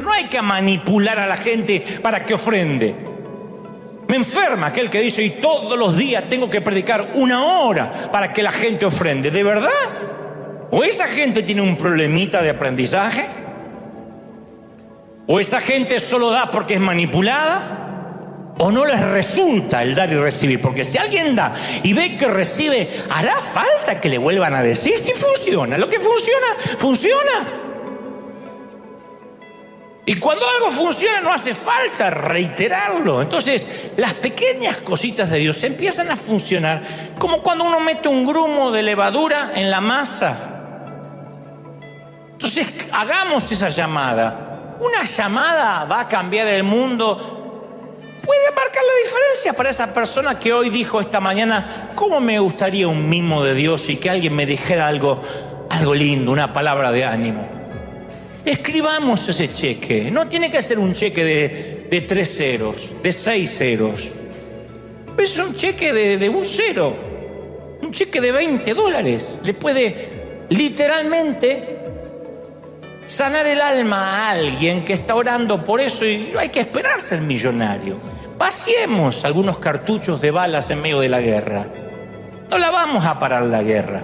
No hay que manipular a la gente para que ofrende. Me enferma aquel que dice, y todos los días tengo que predicar 1 hora para que la gente ofrende. ¿De verdad? ¿O esa gente tiene un problemita de aprendizaje? ¿O esa gente solo da porque es manipulada? ¿O no les resulta el dar y recibir? Porque si alguien da y ve que recibe, ¿hará falta que le vuelvan a decir? Si funciona, lo que funciona, funciona. Y cuando algo funciona no hace falta reiterarlo. Entonces las pequeñas cositas de Dios empiezan a funcionar como cuando uno mete un grumo de levadura en la masa. Entonces hagamos esa llamada. Una llamada va a cambiar el mundo. Puede marcar la diferencia para esa persona que hoy dijo esta mañana, ¿cómo me gustaría un mimo de Dios y que alguien me dijera algo lindo, una palabra de ánimo? Escribamos ese cheque. No tiene que ser un cheque de 3 ceros, de 6 ceros. Es un cheque de 1 cero. Un cheque de $20. Le puede literalmente sanar el alma a alguien que está orando por eso y no hay que esperar ser millonario. Vaciemos algunos cartuchos de balas en medio de la guerra. No la vamos a parar la guerra.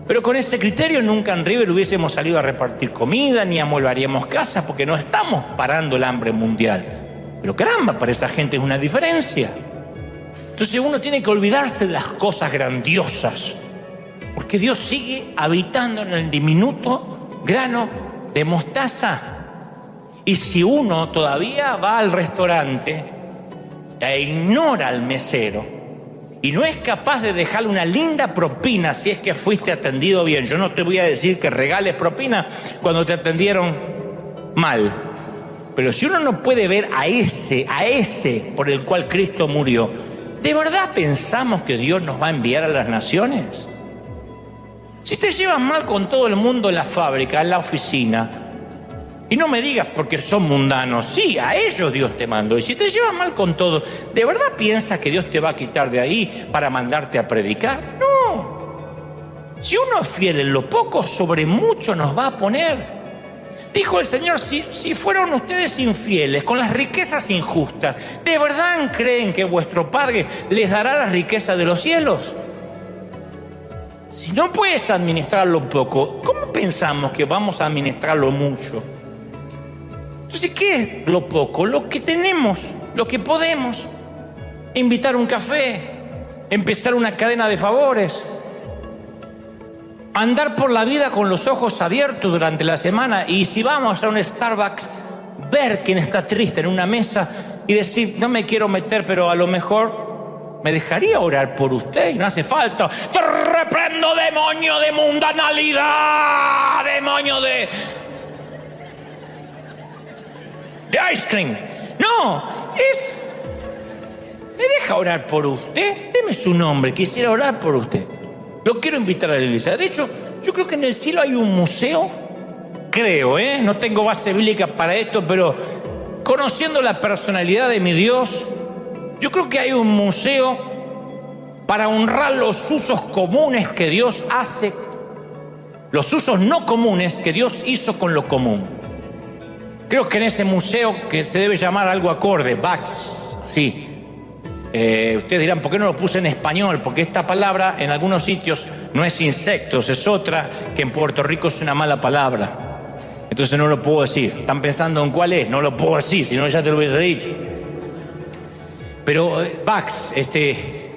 Pero con ese criterio nunca en River hubiésemos salido a repartir comida ni amolvaríamos casas porque no estamos parando el hambre mundial. Pero caramba, para esa gente es una diferencia. Entonces uno tiene que olvidarse de las cosas grandiosas porque Dios sigue habitando en el diminuto grano de mostaza. Y si uno todavía va al restaurante e ignora al mesero y no es capaz de dejarle una linda propina si es que fuiste atendido bien, yo no te voy a decir que regales propina cuando te atendieron mal, pero si uno no puede ver a ese por el cual Cristo murió, ¿de verdad pensamos que Dios nos va a enviar a las naciones? Si te llevas mal con todo el mundo en la fábrica, en la oficina, y no me digas porque son mundanos, sí, a ellos Dios te mandó. Y si te llevas mal con todo, ¿de verdad piensas que Dios te va a quitar de ahí para mandarte a predicar? No. Si uno es fiel en lo poco, sobre mucho nos va a poner. Dijo el Señor, si fueron ustedes infieles con las riquezas injustas, ¿de verdad creen que vuestro Padre les dará las riquezas de los cielos? Si no puedes administrar lo poco, ¿cómo pensamos que vamos a administrar lo mucho? Entonces, ¿qué es lo poco? Lo que tenemos, lo que podemos. Invitar un café, empezar una cadena de favores, andar por la vida con los ojos abiertos durante la semana y si vamos a un Starbucks, ver quién está triste en una mesa y decir, no me quiero meter, pero a lo mejor me dejaría orar por usted y no hace falta. Te reprendo, demonio de mundanalidad, demonio de ice cream. No, ¿me deja orar por usted? Deme su nombre, quisiera orar por usted. Lo quiero invitar a la iglesia. De hecho, yo creo que en el cielo hay un museo, creo, no tengo base bíblica para esto, pero conociendo la personalidad de mi Dios, yo creo que hay un museo para honrar los usos comunes que Dios hace, los usos no comunes que Dios hizo con lo común. Creo que en ese museo, que se debe llamar algo acorde, Vax, sí. Ustedes dirán, ¿por qué no lo puse en español? Porque esta palabra en algunos sitios no es insectos, es otra que en Puerto Rico es una mala palabra. Entonces no lo puedo decir. ¿Están pensando en cuál es? No lo puedo decir, si no ya te lo hubiese dicho. Pero Vax,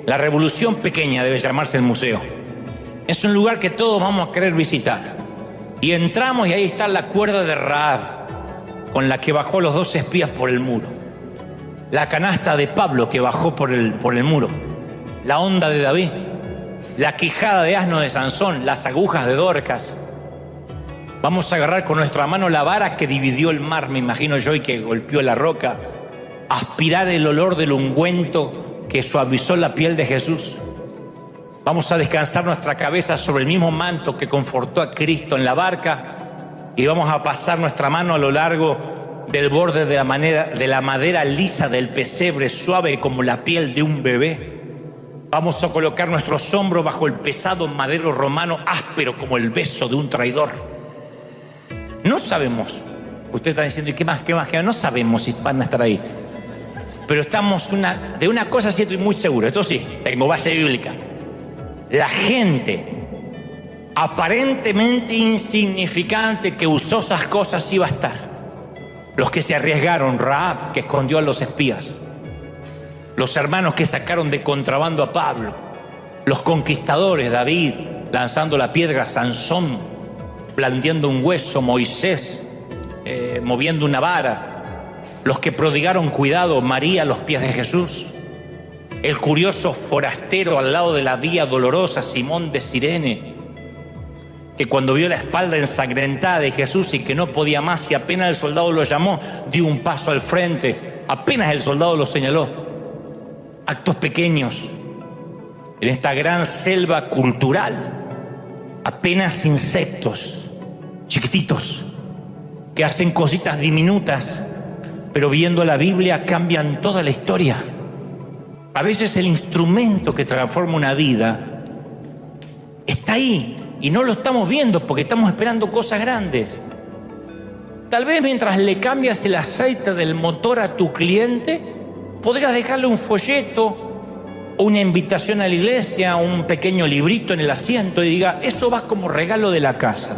la revolución pequeña debe llamarse el museo. Es un lugar que todos vamos a querer visitar. Y entramos y ahí está la cuerda de Rahab, con la que bajó los 2 espías por el muro. La canasta de Pablo que bajó por el muro. La onda de David. La quijada de asno de Sansón. Las agujas de Dorcas. Vamos a agarrar con nuestra mano la vara que dividió el mar, me imagino yo, y que golpeó la roca. Aspirar el olor del ungüento que suavizó la piel de Jesús. Vamos a descansar nuestra cabeza sobre el mismo manto que confortó a Cristo en la barca. Y vamos a pasar nuestra mano a lo largo del borde de la madera lisa del pesebre, suave como la piel de un bebé. Vamos a colocar nuestros hombros bajo el pesado madero romano, áspero como el beso de un traidor. No sabemos Usted está diciendo, ¿y qué más? ¿Qué más? ¿Qué más? No sabemos si van a estar ahí. Pero estamos de una cosa sí estoy muy seguro. Esto sí, tengo base bíblica. La gente aparentemente insignificante que usó esas cosas iba a estar. Los que se arriesgaron, Rahab, que escondió a los espías. Los hermanos que sacaron de contrabando a Pablo. Los conquistadores, David, lanzando la piedra, Sansón, blandiendo un hueso, Moisés, moviendo una vara. Los que prodigaron cuidado, María a los pies de Jesús. El curioso forastero al lado de la vía dolorosa, Simón de Cirene, que cuando vio la espalda ensangrentada de Jesús y que no podía más y apenas el soldado lo llamó, dio un paso al frente, apenas el soldado lo señaló. Actos pequeños en esta gran selva cultural, apenas insectos chiquititos que hacen cositas diminutas, pero viendo la Biblia cambian toda la historia. A veces el instrumento que transforma una vida está ahí y no lo estamos viendo porque estamos esperando cosas grandes. Tal vez mientras le cambias el aceite del motor a tu cliente, podrías dejarle un folleto o una invitación a la iglesia, un pequeño librito en el asiento y diga, eso va como regalo de la casa.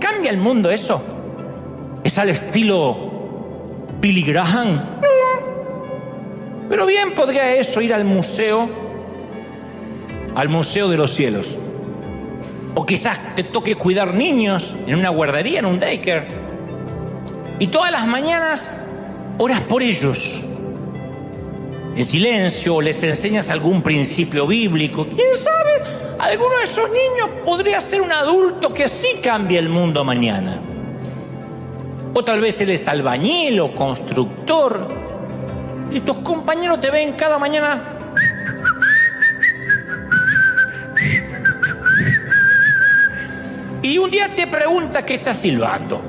¿Cambia el mundo eso? ¿Es al estilo Billy Graham? No. Pero bien podría eso ir al museo de los cielos. O quizás te toque cuidar niños en una guardería, en un daycare. Y todas las mañanas oras por ellos. En silencio, les enseñas algún principio bíblico. ¿Quién sabe? Alguno de esos niños podría ser un adulto que sí cambie el mundo mañana. O tal vez él es albañil o constructor. Y tus compañeros te ven cada mañana. Y un día te pregunta qué estás silbando.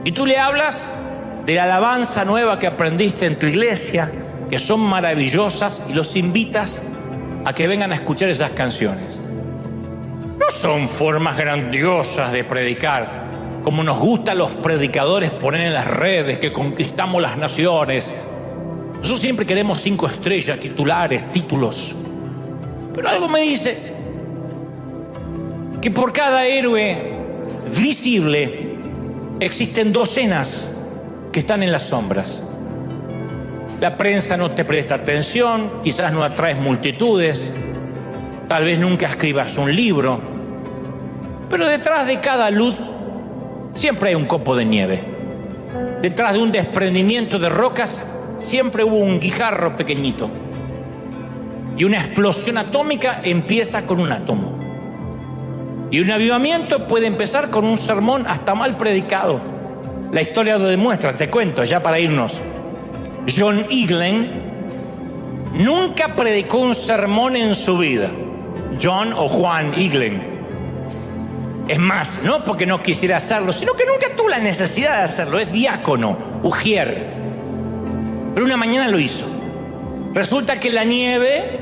Y tú le hablas de la alabanza nueva que aprendiste en tu iglesia, que son maravillosas, y los invitas a que vengan a escuchar esas canciones. No son formas grandiosas de predicar, como nos gusta a los predicadores poner en las redes que conquistamos las naciones. Nosotros siempre queremos 5 estrellas, titulares, títulos. Pero algo me dice que por cada héroe visible existen docenas que están en las sombras. La prensa no te presta atención, quizás no atraes multitudes, tal vez nunca escribas un libro, pero detrás de cada luz siempre hay un copo de nieve. Detrás de un desprendimiento de rocas siempre hubo un guijarro pequeñito. Y una explosión atómica empieza con un átomo. Y un avivamiento puede empezar con un sermón hasta mal predicado. La historia lo demuestra, te cuento, ya para irnos. John Eaglen nunca predicó un sermón en su vida. John o Juan Eaglen. Es más, no porque no quisiera hacerlo, sino que nunca tuvo la necesidad de hacerlo. Es diácono, ujier. Pero una mañana lo hizo. Resulta que la nieve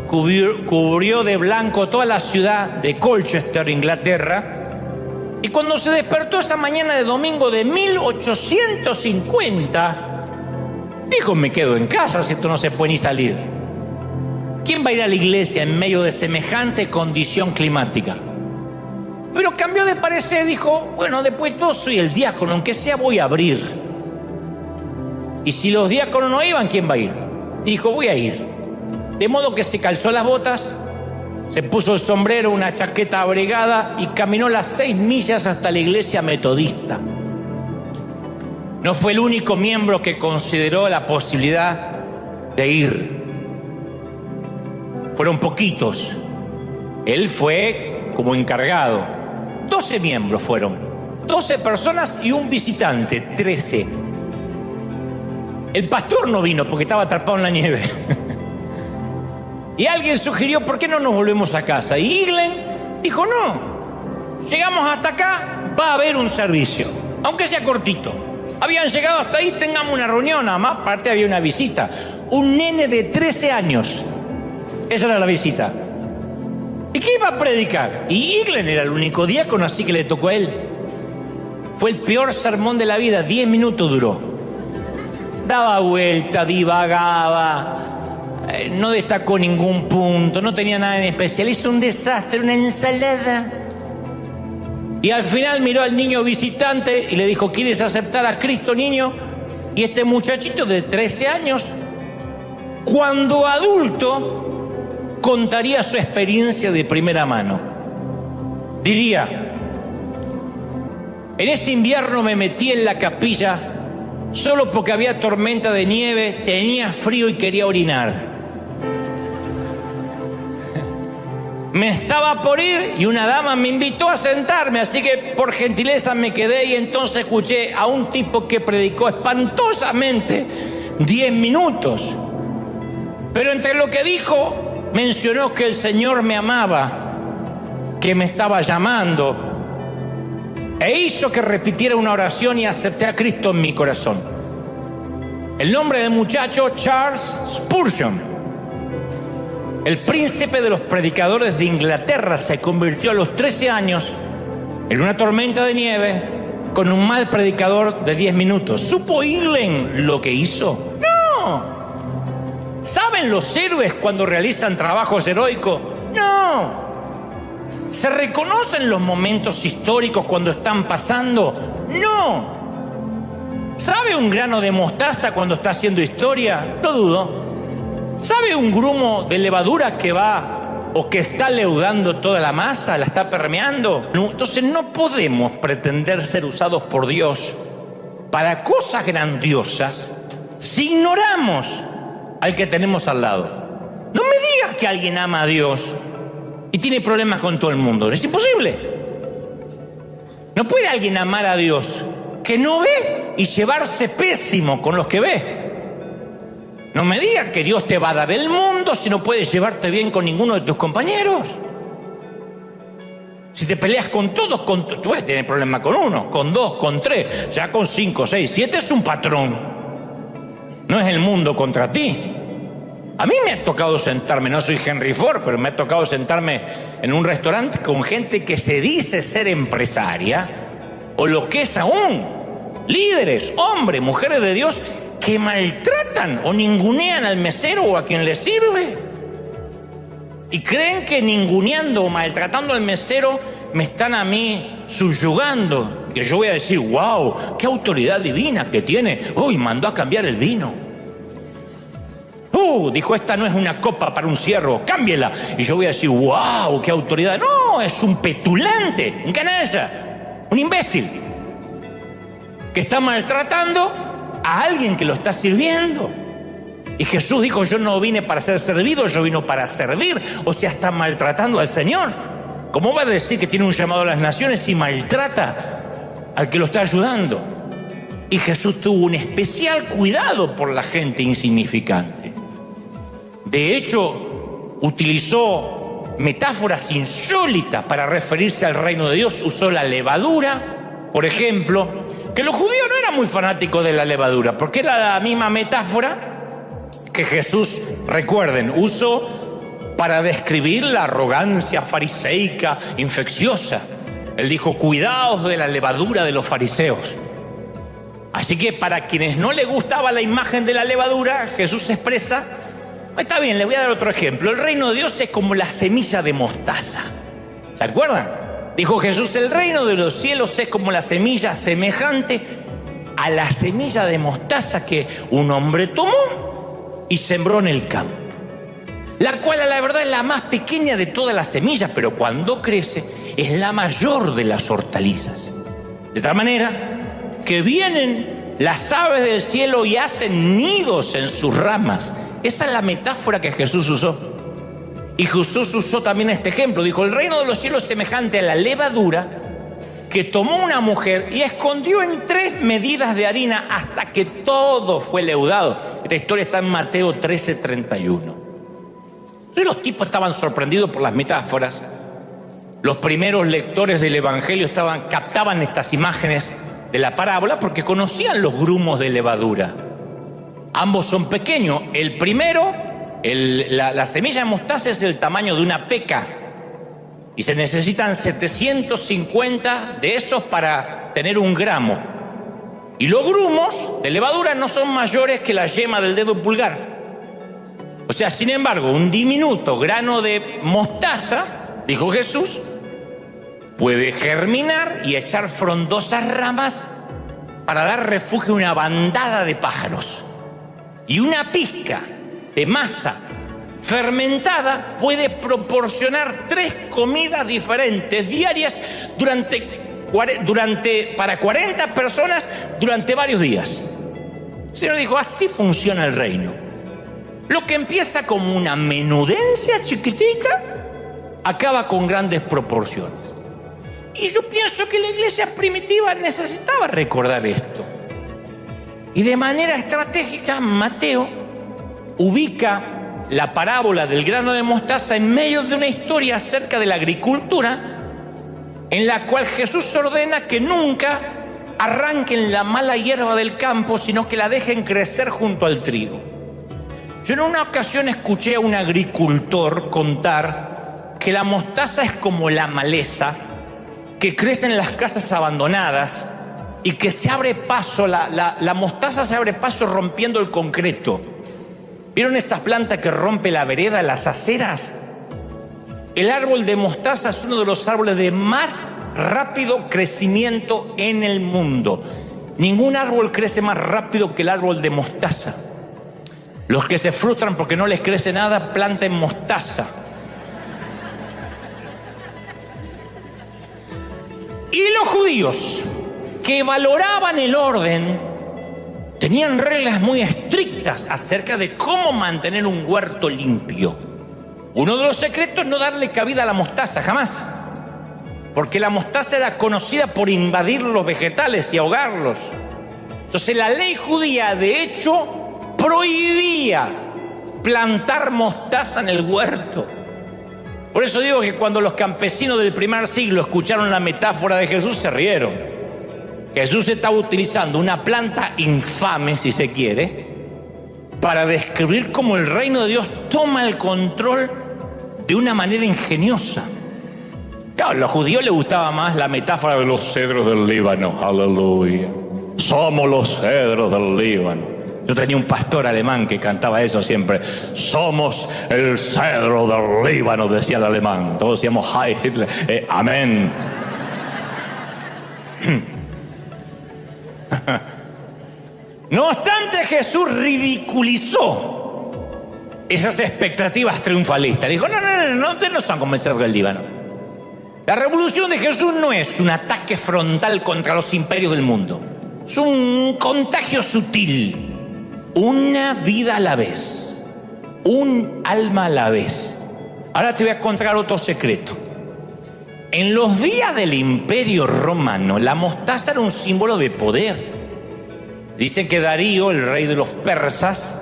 cubrió de blanco toda la ciudad de Colchester, Inglaterra. Y cuando se despertó esa mañana de domingo de 1850, dijo, me quedo en casa si esto no se puede ni salir. ¿Quién va a ir a la iglesia en medio de semejante condición climática? Pero cambió de parecer, dijo, bueno, después de todo soy el diácono, aunque sea voy a abrir. Y si los diáconos no iban, ¿quién va a ir? Y dijo, voy a ir. De modo que se calzó las botas, se puso el sombrero, una chaqueta abrigada y caminó las 6 millas hasta la iglesia metodista. No fue el único miembro que consideró la posibilidad de ir. Fueron poquitos. Él fue como encargado. 12 miembros fueron. 12 personas y un visitante, 13. El pastor no vino porque estaba atrapado en la nieve. Y alguien sugirió, ¿por qué no nos volvemos a casa? Y Eaglen dijo, no, llegamos hasta acá, va a haber un servicio, aunque sea cortito. Habían llegado hasta ahí, tengamos una reunión, nada más, aparte había una visita. Un nene de 13 años, esa era la visita. ¿Y qué iba a predicar? Y Eaglen era el único diácono, así que le tocó a él. Fue el peor sermón de la vida, 10 minutos duró. Daba vuelta, divagaba, no destacó ningún punto, no tenía nada en especial. Hizo un desastre, una ensalada. Y al final miró al niño visitante y le dijo: ¿quieres aceptar a Cristo, niño? Y este muchachito de 13 años, cuando adulto, contaría su experiencia de primera mano. Diría: en ese invierno me metí en la capilla solo porque había tormenta de nieve, tenía frío y quería orinar. Me estaba por ir y una dama me invitó a sentarme, así que por gentileza me quedé y entonces escuché a un tipo que predicó espantosamente 10 minutos. Pero entre lo que dijo, mencionó que el Señor me amaba, que me estaba llamando, e hizo que repitiera una oración y acepté a Cristo en mi corazón. El nombre del muchacho, Charles Spurgeon. El príncipe de los predicadores de Inglaterra se convirtió a los 13 años en una tormenta de nieve con un mal predicador de 10 minutos. ¿Supo England lo que hizo? No. ¿Saben los héroes cuando realizan trabajos heroicos? No. ¿Se reconocen los momentos históricos cuando están pasando? No. ¿Sabe un grano de mostaza cuando está haciendo historia? Lo dudo. ¿Sabe un grumo de levadura que va o que está leudando toda la masa, la está permeando? No, entonces no podemos pretender ser usados por Dios para cosas grandiosas si ignoramos al que tenemos al lado. No me digas que alguien ama a Dios y tiene problemas con todo el mundo. Es imposible. No puede alguien amar a Dios que no ve y llevarse pésimo con los que ve. No me digas que Dios te va a dar el mundo si no puedes llevarte bien con ninguno de tus compañeros. Si te peleas con todos, tú puedes tener problemas con uno, con dos, con tres, ya con 5, 6, 7 es un patrón. No es el mundo contra ti. A mí me ha tocado sentarme, no soy Henry Ford, pero me ha tocado sentarme en un restaurante con gente que se dice ser empresaria, o lo que es aún, líderes, hombres, mujeres de Dios, que maltratan o ningunean al mesero o a quien le sirve. Y creen que ninguneando o maltratando al mesero me están a mí subyugando. Que yo voy a decir: wow, qué autoridad divina que tiene. Uy, mandó a cambiar el vino. Dijo: esta no es una copa para un ciervo, cámbiela. Y yo voy a decir: wow, qué autoridad. No, es un petulante, un canalla, un imbécil, que está maltratando a alguien que lo está sirviendo. Y Jesús dijo: yo no vine para ser servido, yo vine para servir. O sea, está maltratando al Señor. ¿Cómo va a decir que tiene un llamado a las naciones si maltrata al que lo está ayudando? Y Jesús tuvo un especial cuidado por la gente insignificante. De hecho, utilizó metáforas insólitas para referirse al reino de Dios. Usó la levadura, por ejemplo, que los judíos no eran muy fanáticos de la levadura, porque era la misma metáfora que Jesús, recuerden, usó para describir la arrogancia fariseica infecciosa. Él dijo: cuidaos de la levadura de los fariseos. Así que para quienes no les gustaba la imagen de la levadura, Jesús expresa: está bien, les voy a dar otro ejemplo. El reino de Dios es como la semilla de mostaza. ¿Se acuerdan? Dijo Jesús: el reino de los cielos es como la semilla semejante a la semilla de mostaza que un hombre tomó y sembró en el campo, la cual a la verdad es la más pequeña de todas las semillas, pero cuando crece es la mayor de las hortalizas. De tal manera que vienen las aves del cielo y hacen nidos en sus ramas. Esa es la metáfora que Jesús usó. Y Jesús usó también este ejemplo. Dijo: el reino de los cielos es semejante a la levadura que tomó una mujer y escondió en 3 medidas de harina hasta que todo fue leudado. Esta historia está en Mateo 13:31. Y los tipos estaban sorprendidos por las metáforas. Los primeros lectores del Evangelio captaban estas imágenes de la parábola porque conocían los grumos de levadura. Ambos son pequeños. El primero, la semilla de mostaza, es del tamaño de una peca. Y se necesitan 750 de esos para tener 1 gramo. Y los grumos de levadura no son mayores que la yema del dedo pulgar. O sea, sin embargo, un diminuto grano de mostaza, dijo Jesús, puede germinar y echar frondosas ramas para dar refugio a una bandada de pájaros. Y una pizca de masa fermentada puede proporcionar 3 comidas diferentes diarias para 40 personas durante varios días. El Señor dijo, así funciona el reino. Lo que empieza como una menudencia chiquitita, acaba con grandes proporciones. Y yo pienso que la iglesia primitiva necesitaba recordar esto. Y de manera estratégica, Mateo ubica la parábola del grano de mostaza en medio de una historia acerca de la agricultura, en la cual Jesús ordena que nunca arranquen la mala hierba del campo, sino que la dejen crecer junto al trigo. Yo en una ocasión escuché a un agricultor contar que la mostaza es como la maleza que crece en las casas abandonadas y que se abre paso, la mostaza se abre paso rompiendo el concreto. ¿Vieron esa planta que rompe la vereda, las aceras? El árbol de mostaza es uno de los árboles de más rápido crecimiento en el mundo. Ningún árbol crece más rápido que el árbol de mostaza. Los que se frustran porque no les crece nada, planten mostaza. Y los judíos, que valoraban el orden, tenían reglas muy estrictas acerca de cómo mantener un huerto limpio. Uno de los secretos es no darle cabida a la mostaza, jamás. Porque la mostaza era conocida por invadir los vegetales y ahogarlos. Entonces la ley judía, de hecho, prohibía plantar mostaza en el huerto. Por eso digo que cuando los campesinos del primer siglo escucharon la metáfora de Jesús, se rieron. Jesús estaba utilizando una planta infame, si se quiere, para describir cómo el reino de Dios toma el control de una manera ingeniosa. Claro, a los judíos les gustaba más la metáfora de los cedros del Líbano. Aleluya. Somos los cedros del Líbano. Yo tenía un pastor alemán que cantaba eso siempre. Somos el cedro del Líbano, decía el alemán. Todos decíamos Heil Hitler. Amén. No obstante, Jesús ridiculizó esas expectativas triunfalistas. Dijo, no, ustedes no están convencidos del Líbano. La revolución de Jesús no es un ataque frontal contra los imperios del mundo. Es un contagio sutil. Una vida a la vez, un alma a la vez. Ahora te voy a contar otro secreto. En los días del Imperio Romano, la mostaza era un símbolo de poder. Dicen que Darío, el rey de los persas,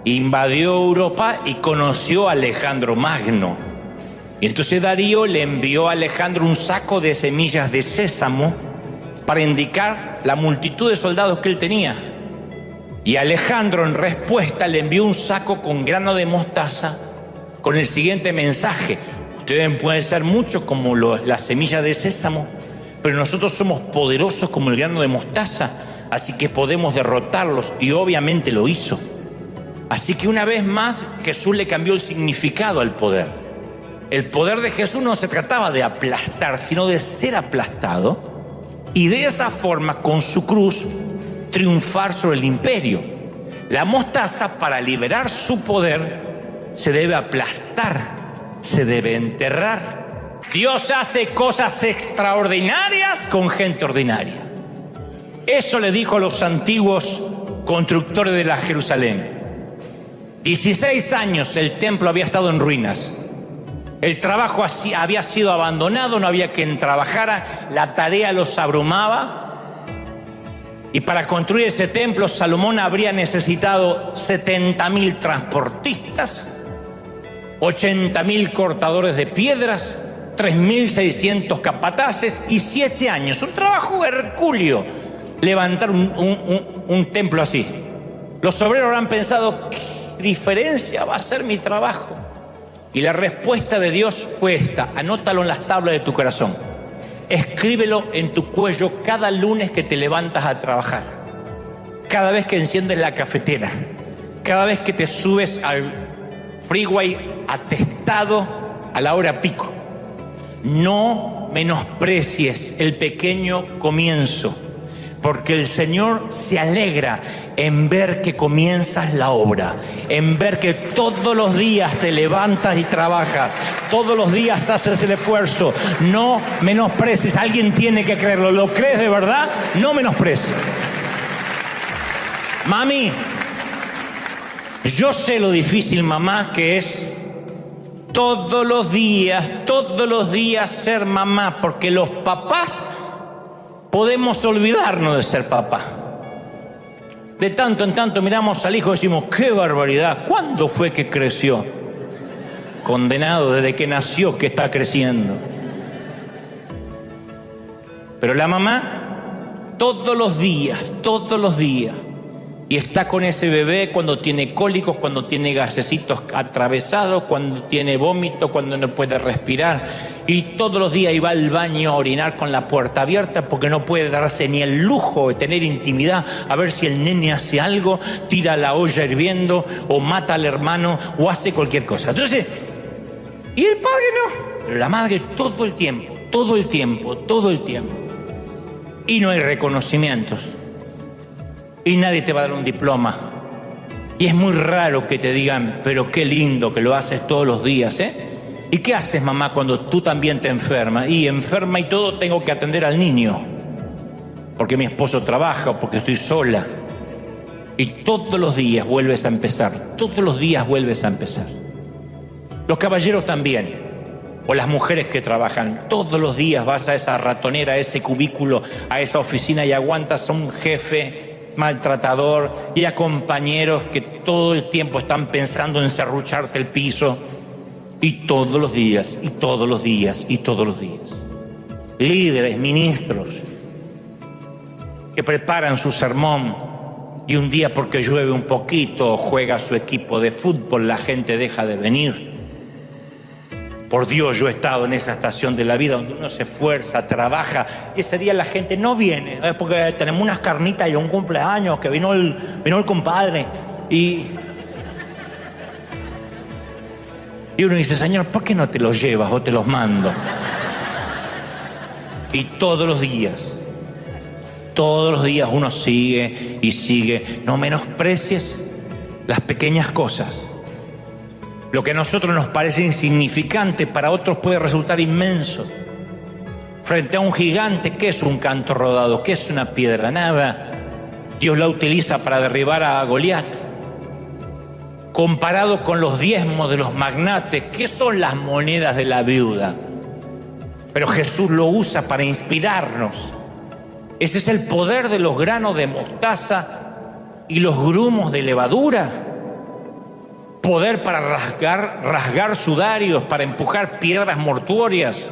invadió Europa y conoció a Alejandro Magno. Y entonces Darío le envió a Alejandro un saco de semillas de sésamo para indicar la multitud de soldados que él tenía. Y Alejandro, en respuesta, le envió un saco con grano de mostaza con el siguiente mensaje: ustedes pueden ser muchos como las semillas de sésamo, pero nosotros somos poderosos como el grano de mostaza, así que podemos derrotarlos. Y obviamente lo hizo. Así que una vez más Jesús le cambió el significado al poder. El poder de Jesús no se trataba de aplastar, sino de ser aplastado, y de esa forma, con su cruz, triunfar sobre el imperio. La mostaza, para liberar su poder, se debe aplastar, se debe enterrar. Dios hace cosas extraordinarias con gente ordinaria. Eso le dijo a los antiguos constructores de la Jerusalén. 16 años el templo había estado en ruinas. El trabajo había sido abandonado, no había quien trabajara, la tarea los abrumaba. Y para construir ese templo, Salomón habría necesitado 70.000 transportistas, 80.000 cortadores de piedras, 3.600 capataces y 7 años. Un trabajo hercúleo levantar un templo así. Los obreros habrán pensado, ¿qué diferencia va a ser mi trabajo? Y la respuesta de Dios fue esta: anótalo en las tablas de tu corazón. Escríbelo en tu cuello cada lunes que te levantas a trabajar, cada vez que enciendes la cafetera, cada vez que te subes al freeway atestado a la hora pico. No menosprecies el pequeño comienzo, porque el Señor se alegra en ver que comienzas la obra, en ver que todos los días te levantas y trabajas, todos los días haces el esfuerzo. No menosprecies, alguien tiene que creerlo. ¿Lo crees de verdad? No menosprecies. Mami, yo sé lo difícil, mamá, que es todos los días ser mamá, porque los papás podemos olvidarnos de ser papá. De tanto en tanto miramos al hijo y decimos, ¡qué barbaridad! ¿Cuándo fue que creció? Condenado desde que nació que está creciendo. Pero la mamá, todos los días, y está con ese bebé cuando tiene cólicos, cuando tiene gasecitos atravesados, cuando tiene vómito, cuando no puede respirar. Y todos los días iba al baño a orinar con la puerta abierta porque no puede darse ni el lujo de tener intimidad, a ver si el nene hace algo, tira la olla hirviendo o mata al hermano o hace cualquier cosa. Entonces, y el padre no, pero la madre todo el tiempo. Y no hay reconocimientos. Y nadie te va a dar un diploma. Y es muy raro que te digan, pero qué lindo que lo haces todos los días, ¿eh? ¿Y qué haces, mamá, cuando tú también te enfermas? Y enferma y todo, tengo que atender al niño. Porque mi esposo trabaja o porque estoy sola. Y todos los días vuelves a empezar. Los caballeros también. O las mujeres que trabajan. Todos los días vas a esa ratonera, a ese cubículo, a esa oficina y aguantas a un jefe maltratador y a compañeros que todo el tiempo están pensando en serrucharte el piso. Y todos los días. Líderes, ministros, que preparan su sermón y un día porque llueve un poquito, juega su equipo de fútbol, la gente deja de venir. Por Dios, yo he estado en esa estación de la vida donde uno se esfuerza, trabaja, y ese día la gente no viene, porque tenemos unas carnitas y un cumpleaños, que vino el compadre, y uno dice, Señor, ¿por qué no te los llevas o te los mando? Y todos los días uno sigue y sigue. No menosprecies las pequeñas cosas. Lo que a nosotros nos parece insignificante, para otros puede resultar inmenso. Frente a un gigante, ¿qué es un canto rodado? ¿Qué es una piedra? Nada. Dios la utiliza para derribar a Goliat. Comparado con los diezmos de los magnates, ¿qué son las monedas de la viuda? Pero Jesús lo usa para inspirarnos. Ese es el poder de los granos de mostaza y los grumos de levadura. Poder para rasgar sudarios, para empujar piedras mortuorias.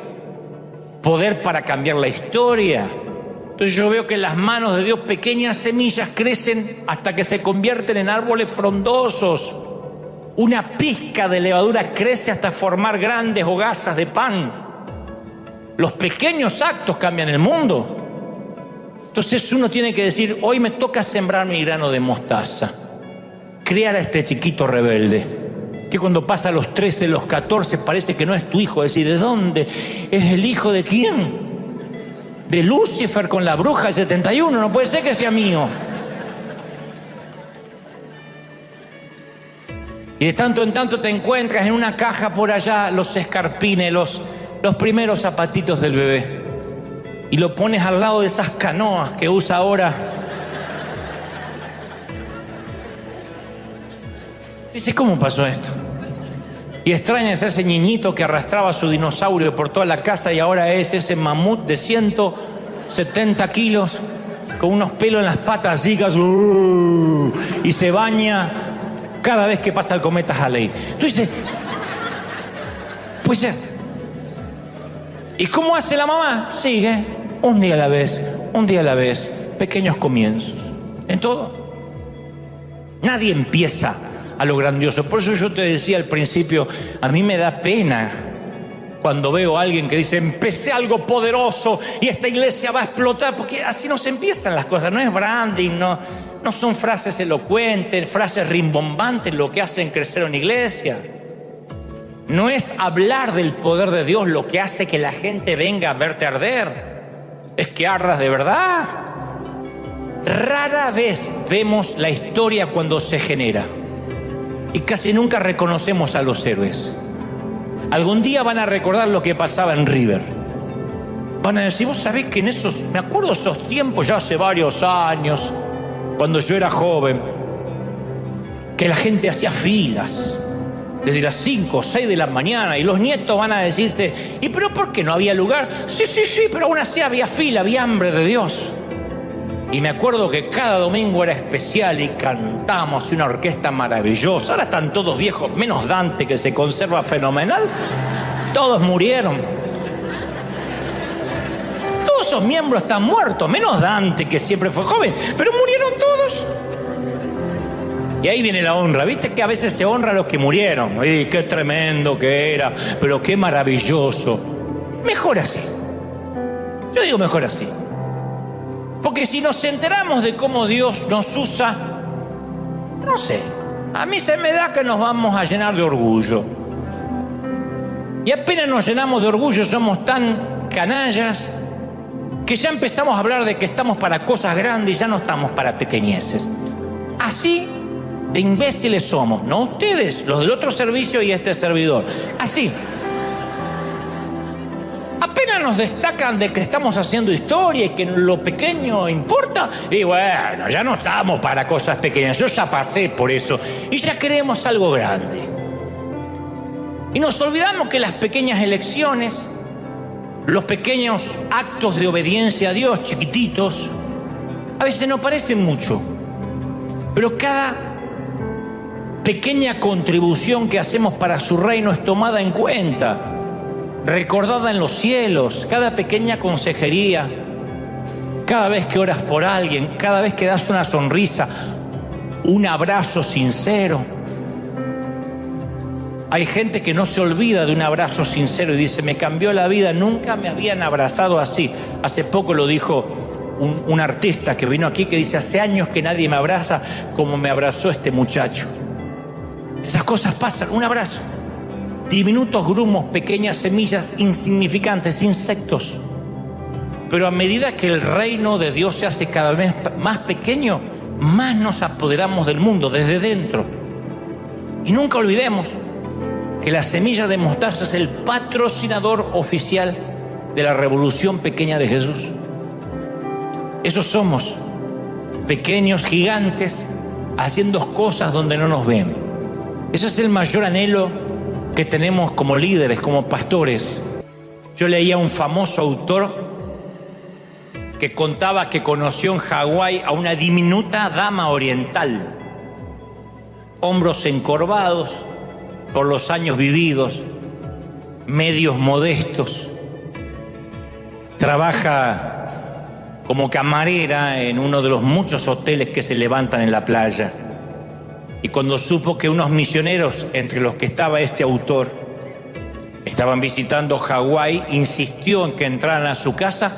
Poder para cambiar la historia. Entonces yo veo que en las manos de Dios pequeñas semillas crecen hasta que se convierten en árboles frondosos. Una pizca de levadura crece hasta formar grandes hogazas de pan. Los pequeños actos cambian el mundo. Entonces uno tiene que decir, hoy me toca sembrar mi grano de mostaza. Criar a este chiquito rebelde, que cuando pasa los 13, los 14, parece que no es tu hijo. Decir, ¿de dónde? ¿Es el hijo de quién? De Lucifer con la bruja del 71, no puede ser que sea mío. Y de tanto en tanto te encuentras en una caja por allá los escarpines, los primeros zapatitos del bebé. Y lo pones al lado de esas canoas que usa ahora. Dice, ¿cómo pasó esto? Y extrañas a ese niñito que arrastraba su dinosaurio por toda la casa y ahora es ese mamut de 170 kilos con unos pelos en las patas gigas y se baña cada vez que pasa el cometa Halley. Tú dices, puede ser. ¿Y cómo hace la mamá? Sigue, un día a la vez, pequeños comienzos, en todo. Nadie empieza a lo grandioso. Por eso yo te decía al principio, a mí me da pena cuando veo a alguien que dice, empecé algo poderoso y esta iglesia va a explotar, porque así no se empiezan las cosas, no es branding, no son frases elocuentes, frases rimbombantes lo que hacen crecer una iglesia. No es hablar del poder de Dios lo que hace que la gente venga a verte arder, es que ardas de verdad. Rara vez vemos la historia cuando se genera y casi nunca reconocemos a los héroes. Algún día van a recordar lo que pasaba en River. Van a decir, vos sabés que me acuerdo esos tiempos, ya hace varios años, cuando yo era joven, que la gente hacía filas desde las 5 o 6 de la mañana y los nietos van a decirte, ¿y pero por qué no había lugar? Sí, pero aún así había fila, había hambre de Dios. Y me acuerdo que cada domingo era especial y cantamos una orquesta maravillosa. Ahora están todos viejos, menos Dante, que se conserva fenomenal. Todos murieron. Todos esos miembros están muertos, menos Dante, que siempre fue joven, pero murieron todos. Y ahí viene la honra. ¿Viste que a veces se honra a los que murieron? ¡Ay, qué tremendo que era! Pero qué maravilloso. Mejor así. Yo digo mejor así. Porque si nos enteramos de cómo Dios nos usa, no sé, a mí se me da que nos vamos a llenar de orgullo. Y apenas nos llenamos de orgullo somos tan canallas que ya empezamos a hablar de que estamos para cosas grandes y ya no estamos para pequeñeces. Así de imbéciles somos, no ustedes, los del otro servicio y este servidor. Así. Apenas nos destacan de que estamos haciendo historia y que lo pequeño importa, y bueno, ya no estamos para cosas pequeñas. Yo ya pasé por eso y ya queremos algo grande. Y nos olvidamos que las pequeñas elecciones, los pequeños actos de obediencia a Dios, chiquititos, a veces no parecen mucho, pero cada pequeña contribución que hacemos para su reino es tomada en cuenta, recordada en los cielos. Cada pequeña consejería, cada vez que oras por alguien, cada vez que das una sonrisa, un abrazo sincero. Hay gente que no se olvida de un abrazo sincero y dice, me cambió la vida, nunca me habían abrazado así. Hace poco lo dijo un artista que vino aquí, que dice, hace años que nadie me abraza como me abrazó este muchacho. Esas cosas pasan, un abrazo. Diminutos grumos, pequeñas semillas insignificantes, insectos. Pero a medida que el reino de Dios se hace cada vez más pequeño, más nos apoderamos del mundo desde dentro. Y nunca olvidemos que la semilla de mostaza es el patrocinador oficial de la revolución pequeña de Jesús. Esos somos, pequeños gigantes haciendo cosas donde no nos ven. Ese es el mayor anhelo que tenemos como líderes, como pastores. Yo leía un famoso autor que contaba que conoció en Hawái a una diminuta dama oriental, hombros encorvados por los años vividos, medios modestos, trabaja como camarera en uno de los muchos hoteles que se levantan en la playa. Y cuando supo que unos misioneros, entre los que estaba este autor, estaban visitando Hawái, insistió en que entraran a su casa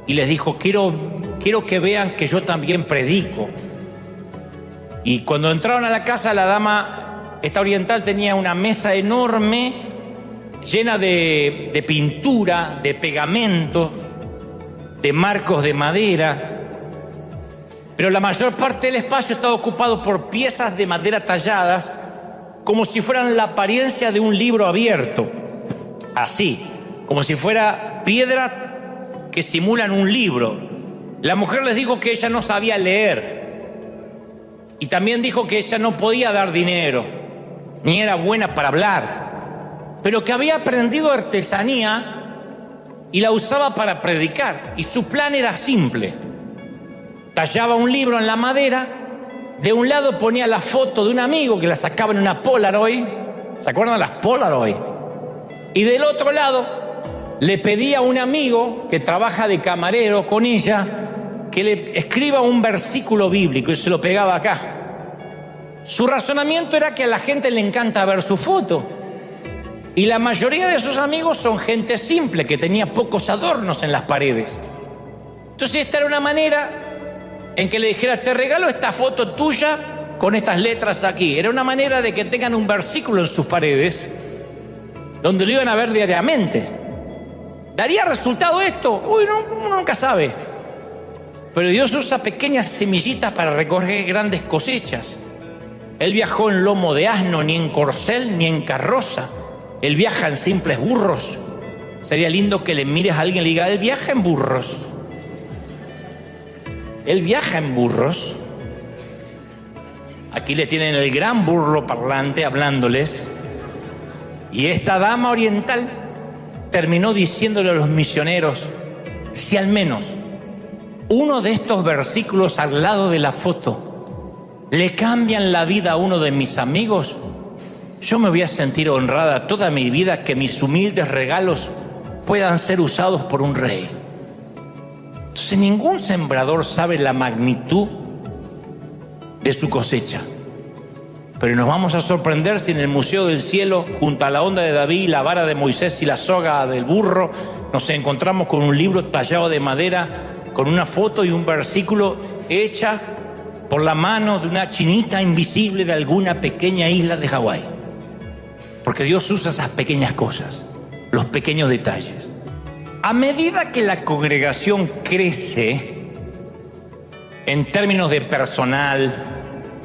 y les dijo, quiero que vean que yo también predico. Y cuando entraron a la casa, la dama, esta oriental, tenía una mesa enorme, llena de pintura, de pegamento, de marcos de madera. Pero la mayor parte del espacio estaba ocupado por piezas de madera talladas, como si fueran la apariencia de un libro abierto. Así, como si fuera piedra que simulan un libro. La mujer les dijo que ella no sabía leer. Y también dijo que ella no podía dar dinero, ni era buena para hablar, pero que había aprendido artesanía y la usaba para predicar. Y su plan era simple. Tallaba un libro en la madera, de un lado ponía la foto de un amigo que la sacaba en una Polaroid, ¿se acuerdan las Polaroid? Y del otro lado le pedía a un amigo que trabaja de camarero con ella que le escriba un versículo bíblico y se lo pegaba acá. Su razonamiento era que a la gente le encanta ver su foto. Y la mayoría de sus amigos son gente simple, que tenía pocos adornos en las paredes. Entonces esta era una manera en que le dijera, te regalo esta foto tuya con estas letras aquí. Era una manera de que tengan un versículo en sus paredes donde lo iban a ver diariamente. ¿Daría resultado esto? Uy, no, uno nunca sabe. Pero Dios usa pequeñas semillitas para recoger grandes cosechas. Él viajó en lomo de asno, ni en corcel, ni en carroza. Él viaja en simples burros. Sería lindo que le mires a alguien y le diga, él viaja en burros. Él viaja en burros. Aquí le tienen el gran burro parlante hablándoles. Y esta dama oriental terminó diciéndole a los misioneros, si al menos uno de estos versículos al lado de la foto le cambian la vida a uno de mis amigos, yo me voy a sentir honrada toda mi vida que mis humildes regalos puedan ser usados por un rey. Entonces ningún sembrador sabe la magnitud de su cosecha. Pero nos vamos a sorprender si en el Museo del Cielo, junto a la onda de David, la vara de Moisés y la soga del burro, nos encontramos con un libro tallado de madera, con una foto y un versículo hecha por la mano de una chinita invisible de alguna pequeña isla de Hawái. Porque Dios usa esas pequeñas cosas, los pequeños detalles. A medida que la congregación crece, en términos de personal,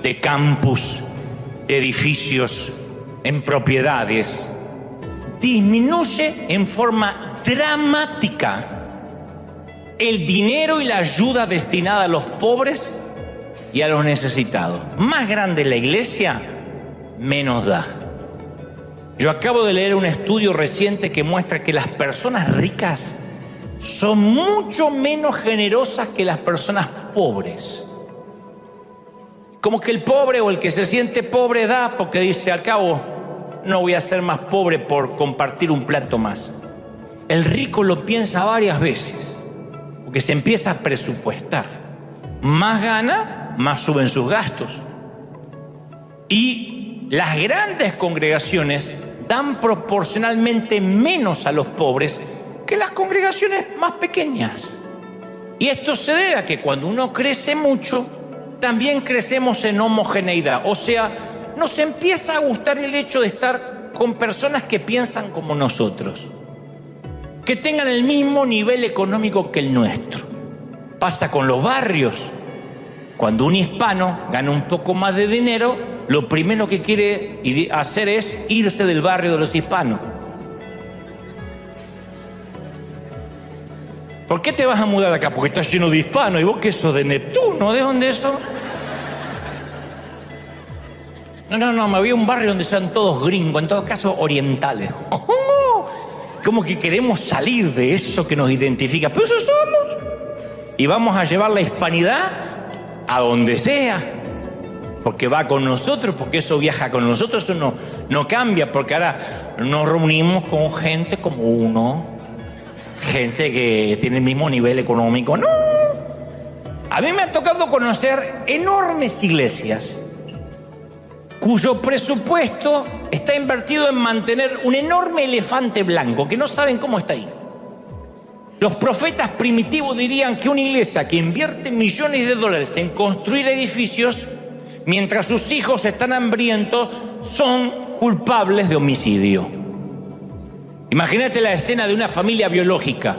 de campus, de edificios, en propiedades, disminuye en forma dramática el dinero y la ayuda destinada a los pobres y a los necesitados. Más grande la iglesia, menos da. Yo acabo de leer un estudio reciente que muestra que las personas ricas son mucho menos generosas que las personas pobres. Como que el pobre o el que se siente pobre da porque dice, al cabo, no voy a ser más pobre por compartir un plato más. El rico lo piensa varias veces, porque se empieza a presupuestar. Más gana, más suben sus gastos. Y las grandes congregaciones dan proporcionalmente menos a los pobres que las congregaciones más pequeñas. Y esto se debe a que cuando uno crece mucho, también crecemos en homogeneidad. O sea, nos empieza a gustar el hecho de estar con personas que piensan como nosotros, que tengan el mismo nivel económico que el nuestro. Pasa con los barrios. Cuando un hispano gana un poco más de dinero, lo primero que quiere hacer es irse del barrio de los hispanos. ¿Por qué te vas a mudar acá? Porque estás lleno de hispanos. ¿Y vos qué sos, de Neptuno? ¿De dónde eso? No, me voy a un barrio donde sean todos gringos, en todo caso orientales. Como que queremos salir de eso que nos identifica. Pero eso somos. Y vamos a llevar la hispanidad a donde sea. Porque va con nosotros, porque eso viaja con nosotros. Eso no cambia, porque ahora nos reunimos con gente como uno. Gente que tiene el mismo nivel económico. No. A mí me ha tocado conocer enormes iglesias cuyo presupuesto está invertido en mantener un enorme elefante blanco que no saben cómo está ahí. Los profetas primitivos dirían que una iglesia que invierte millones de dólares en construir edificios mientras sus hijos están hambrientos son culpables de homicidio. Imagínate la escena de una familia biológica.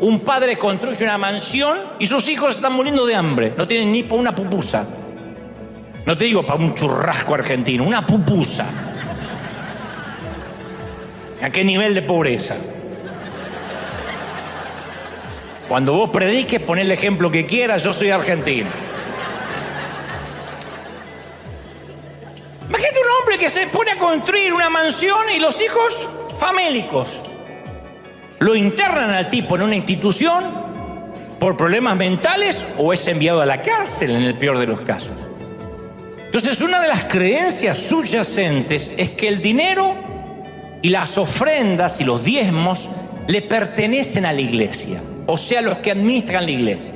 Un padre construye una mansión y sus hijos están muriendo de hambre. No tienen ni para una pupusa. No te digo para un churrasco argentino, una pupusa. ¿A qué nivel de pobreza? Cuando vos prediques, poné el ejemplo que quieras, yo soy argentino. Imagínate un hombre que se pone a construir una mansión y los hijos famélicos. Lo internan al tipo en una institución por problemas mentales o es enviado a la cárcel en el peor de los casos. Entonces, una de las creencias subyacentes es que el dinero y las ofrendas y los diezmos le pertenecen a la iglesia, o sea, los que administran la iglesia.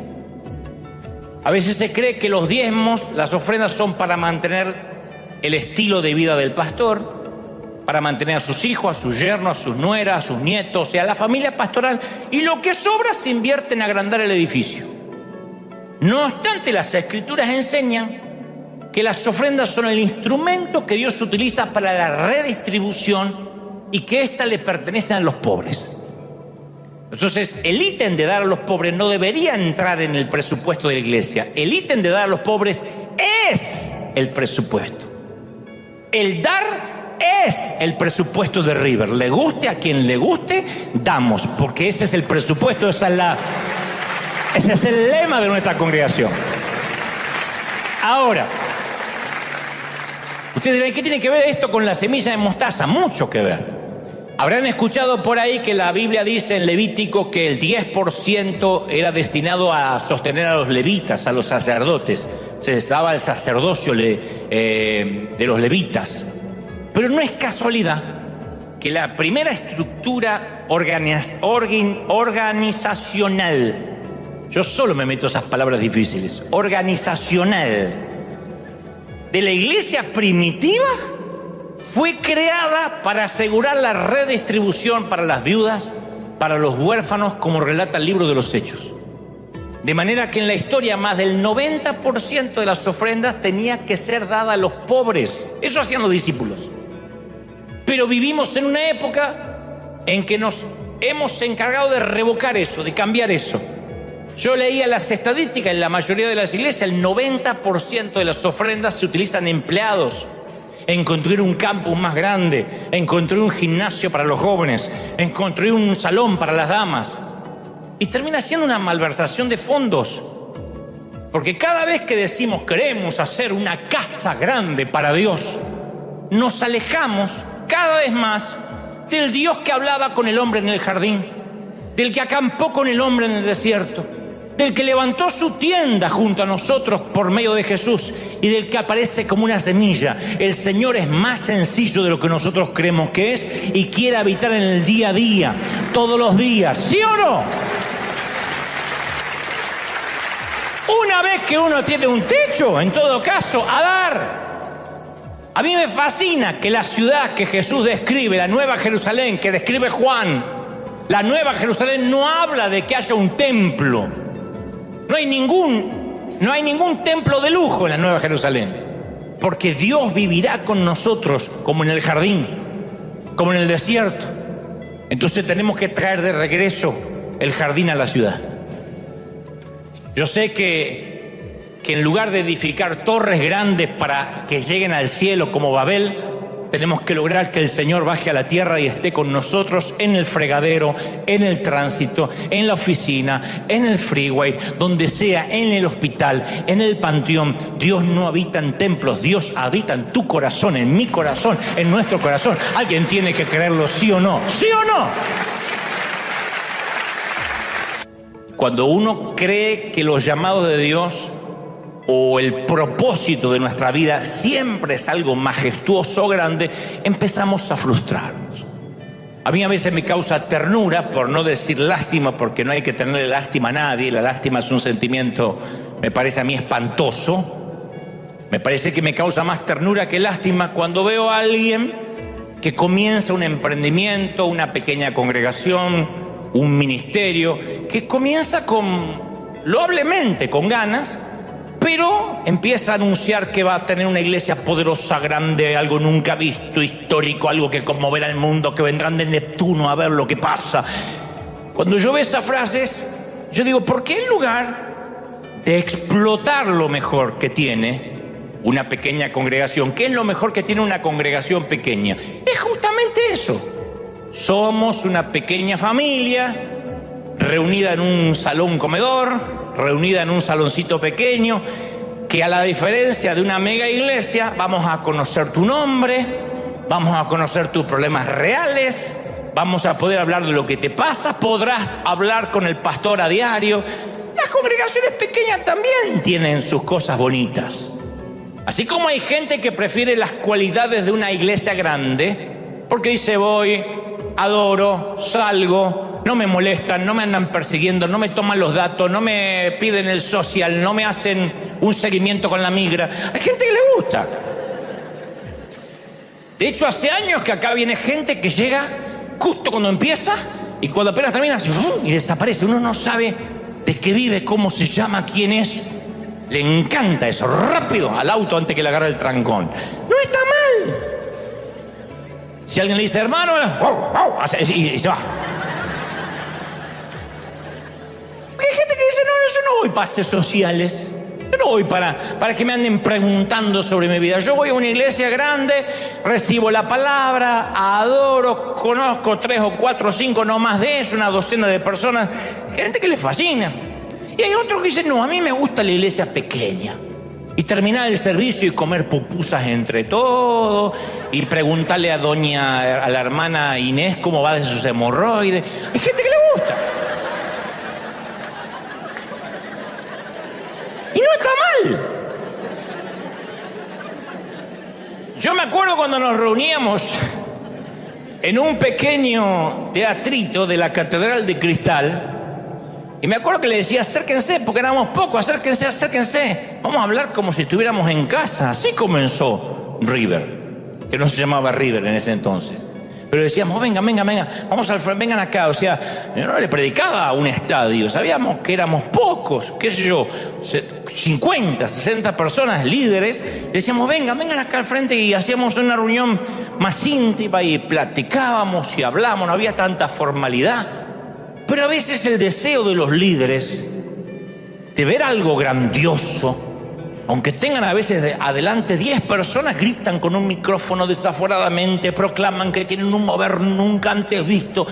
A veces se cree que los diezmos, las ofrendas son para mantener el estilo de vida del pastor. para mantener a sus hijos, a sus yernos, a sus nueras, a sus nietos, o sea, a la familia pastoral, y lo que sobra se invierte en agrandar el edificio. No obstante, las Escrituras enseñan que las ofrendas son el instrumento que Dios utiliza para la redistribución y que ésta le pertenecen a los pobres. Entonces, el ítem de dar a los pobres no debería entrar en el presupuesto de la iglesia. El ítem de dar a los pobres es el presupuesto. El dar es el presupuesto de River. Le guste a quien le guste, damos, porque ese es el presupuesto, ese es el lema de nuestra congregación. Ahora, ustedes dirán, ¿qué tiene que ver esto con la semilla de mostaza? Mucho que ver. Habrán escuchado por ahí que la Biblia dice en Levítico que el 10% era destinado a sostener a los levitas, a los sacerdotes. Se les daba el sacerdocio de los levitas. Pero no es casualidad que la primera estructura organizacional, yo solo me meto esas palabras difíciles, organizacional, de la iglesia primitiva, fue creada para asegurar la redistribución para las viudas, para los huérfanos, como relata el libro de los Hechos. De manera que en la historia más del 90% de las ofrendas tenía que ser dada a los pobres. Eso hacían los discípulos. Pero vivimos en una época en que nos hemos encargado de revocar eso, de cambiar eso. Yo leía las estadísticas, en la mayoría de las iglesias el 90% de las ofrendas se utilizan empleados en construir un campus más grande, en construir un gimnasio para los jóvenes, en construir un salón para las damas. Y termina siendo una malversación de fondos. Porque cada vez que decimos queremos hacer una casa grande para Dios, nos alejamos cada vez más del Dios que hablaba con el hombre en el jardín, del que acampó con el hombre en el desierto, del que levantó su tienda junto a nosotros por medio de Jesús y del que aparece como una semilla. El Señor es más sencillo de lo que nosotros creemos que es y quiere habitar en el día a día, todos los días. ¿Sí o no? Una vez que uno tiene un techo, en todo caso, a dar. A mí me fascina que la ciudad que Jesús describe, la Nueva Jerusalén, que describe Juan, la Nueva Jerusalén no habla de que haya un templo. No hay ningún templo de lujo en la Nueva Jerusalén, porque Dios vivirá con nosotros como en el jardín, como en el desierto. Entonces tenemos que traer de regreso el jardín a la ciudad. Yo sé que en lugar de edificar torres grandes para que lleguen al cielo como Babel, tenemos que lograr que el Señor baje a la tierra y esté con nosotros en el fregadero, en el tránsito, en la oficina, en el freeway, donde sea, en el hospital, en el panteón. Dios no habita en templos, Dios habita en tu corazón, en mi corazón, en nuestro corazón. Alguien tiene que creerlo, ¿sí o no? ¿Sí o no? Cuando uno cree que los llamados de Dios o el propósito de nuestra vida siempre es algo majestuoso o grande, empezamos a frustrarnos. A mí a veces me causa ternura, por no decir lástima, porque no hay que tenerle lástima a nadie. La lástima es un sentimiento, me parece a mí, espantoso. Me parece que me causa más ternura que lástima cuando veo a alguien que comienza un emprendimiento, una pequeña congregación, un ministerio, que comienza loablemente, con ganas, pero empieza a anunciar que va a tener una iglesia poderosa, grande, algo nunca visto, histórico, algo que conmoverá al mundo, que vendrán de Neptuno a ver lo que pasa. Cuando yo veo esas frases, yo digo, ¿por qué en lugar de explotar lo mejor que tiene una pequeña congregación? ¿Qué es lo mejor que tiene una congregación pequeña? Es justamente eso. Somos una pequeña familia reunida en un salón comedor, reunida en un saloncito pequeño, que a la diferencia de una mega iglesia, vamos a conocer tu nombre, vamos a conocer tus problemas reales, vamos a poder hablar de lo que te pasa, podrás hablar con el pastor a diario. Las congregaciones pequeñas también tienen sus cosas bonitas. Así como hay gente que prefiere las cualidades de una iglesia grande, porque dice, voy, adoro, salgo, no me molestan, no me andan persiguiendo, no me toman los datos, no me piden el social, no me hacen un seguimiento con la migra. Hay gente que le gusta. De hecho, hace años que acá viene gente que llega justo cuando empieza y cuando apenas termina y desaparece. Uno no sabe de qué vive, cómo se llama, quién es. Le encanta eso, rápido al auto antes que le agarre el trancón. No está mal. Si alguien le dice, hermano, y se va. Hay gente que dice, no, yo no voy para pases sociales. Yo no voy para que me anden preguntando sobre mi vida. Yo voy a una iglesia grande, recibo la palabra, adoro, conozco 3 o 4 o 5, no más de eso, una docena de personas. Gente que le fascina. Y hay otros que dicen, no, a mí me gusta la iglesia pequeña. Y terminar el servicio y comer pupusas entre todos. Y preguntarle a la hermana Inés cómo va de sus hemorroides. Hay gente que le gusta. Y no está mal. Yo me acuerdo cuando nos reuníamos en un pequeño teatrito de la Catedral de Cristal. Y me acuerdo que le decía, acérquense, porque éramos pocos, acérquense, acérquense. Vamos a hablar como si estuviéramos en casa. Así comenzó River, que no se llamaba River en ese entonces. Pero decíamos, vengan, vamos al frente, vengan acá. O sea, yo no le predicaba a un estadio, sabíamos que éramos pocos, qué sé yo, 50, 60 personas, líderes. Decíamos, vengan acá al frente, y hacíamos una reunión más íntima y platicábamos y hablábamos, no había tanta formalidad. Pero a veces el deseo de los líderes de ver algo grandioso, aunque tengan a veces adelante 10 personas, gritan con un micrófono desaforadamente, proclaman que tienen un mover nunca antes visto,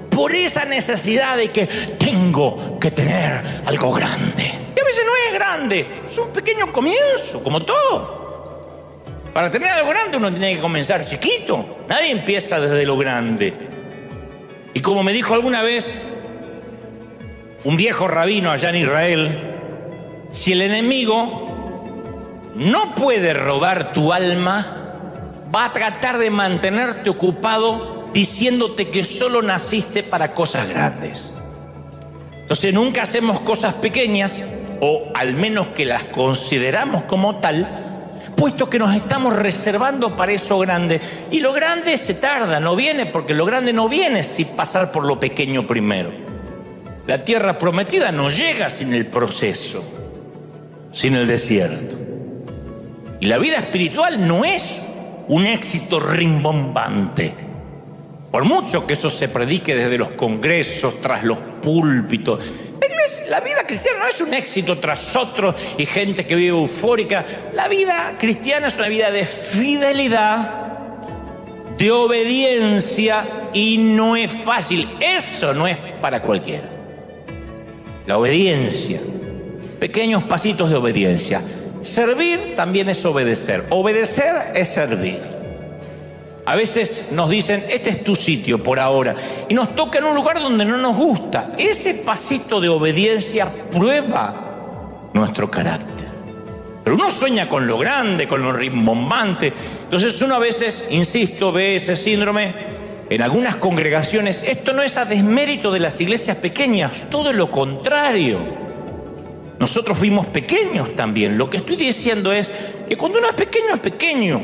por esa necesidad de que tengo que tener algo grande. Y a veces no es grande, es un pequeño comienzo, como todo. Para tener algo grande uno tiene que comenzar chiquito, nadie empieza desde lo grande. Y como me dijo alguna vez un viejo rabino allá en Israel, si el enemigo no puede robar tu alma, va a tratar de mantenerte ocupado diciéndote que solo naciste para cosas grandes. Entonces nunca hacemos cosas pequeñas, o al menos que las consideramos como tal, puesto que nos estamos reservando para eso grande. Y lo grande se tarda, no viene, porque lo grande no viene sin pasar por lo pequeño primero. La tierra prometida no llega sin el proceso, sin el desierto. Y la vida espiritual no es un éxito rimbombante. Por mucho que eso se predique desde los congresos, tras los púlpitos. La vida cristiana no es un éxito tras otro y gente que vive eufórica. La vida cristiana es una vida de fidelidad, de obediencia, y no es fácil. Eso no es para cualquiera. La obediencia, pequeños pasitos de obediencia. Servir también es obedecer. Obedecer es servir. A veces nos dicen, este es tu sitio por ahora, y nos toca en un lugar donde no nos gusta. Ese pasito de obediencia prueba nuestro carácter. Pero uno sueña con lo grande, con lo rimbombante. Entonces uno a veces, insisto, ve ese síndrome en algunas congregaciones. Esto no es a desmérito de las iglesias pequeñas, todo lo contrario. Nosotros fuimos pequeños también. Lo que estoy diciendo es que cuando uno es pequeño.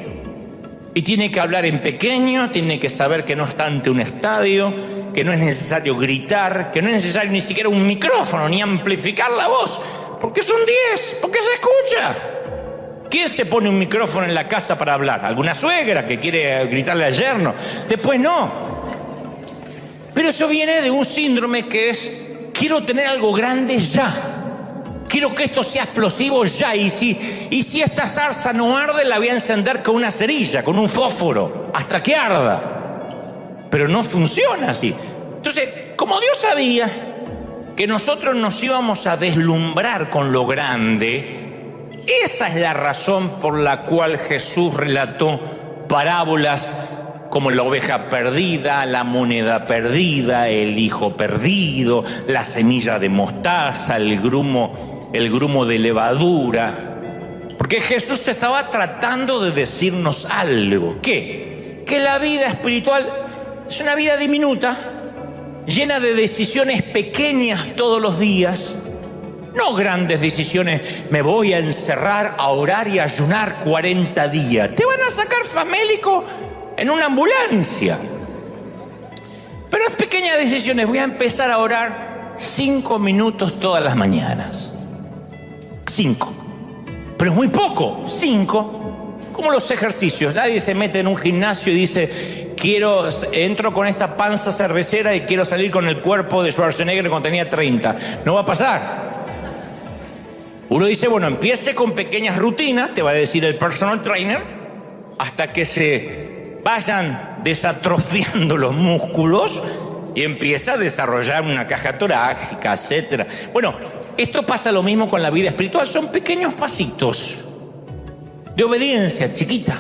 Y tiene que hablar en pequeño, tiene que saber que no está ante un estadio, que no es necesario gritar, que no es necesario ni siquiera un micrófono, ni amplificar la voz, porque son 10, porque se escucha. ¿Quién se pone un micrófono en la casa para hablar? ¿Alguna suegra que quiere gritarle al yerno? Después no. Pero eso viene de un síndrome que es, quiero tener algo grande ya. Quiero que esto sea explosivo ya. Y si esta zarza no arde, la voy a encender con una cerilla, con un fósforo, hasta que arda. Pero no funciona así. Entonces, como Dios sabía que nosotros nos íbamos a deslumbrar con lo grande, esa es la razón por la cual Jesús relató parábolas como la oveja perdida, la moneda perdida, el hijo perdido, la semilla de mostaza, el grumo de levadura. Porque Jesús estaba tratando de decirnos algo. ¿Qué? Que la vida espiritual es una vida diminuta, llena de decisiones pequeñas todos los días. No grandes decisiones, me voy a encerrar a orar y a ayunar 40 días. Te van a sacar famélico en una ambulancia. Pero es pequeñas decisiones. Voy a empezar a orar 5 minutos todas las mañanas. 5. Pero es muy poco. 5. Como los ejercicios. Nadie se mete en un gimnasio y dice, entro con esta panza cervecera y quiero salir con el cuerpo de Schwarzenegger cuando tenía 30. No va a pasar. Uno dice, bueno, empiece con pequeñas rutinas, te va a decir el personal trainer, hasta que se vayan desatrofiando los músculos y empieza a desarrollar una caja torácica, etc. Bueno, esto pasa lo mismo con la vida espiritual. Son pequeños pasitos de obediencia, chiquita.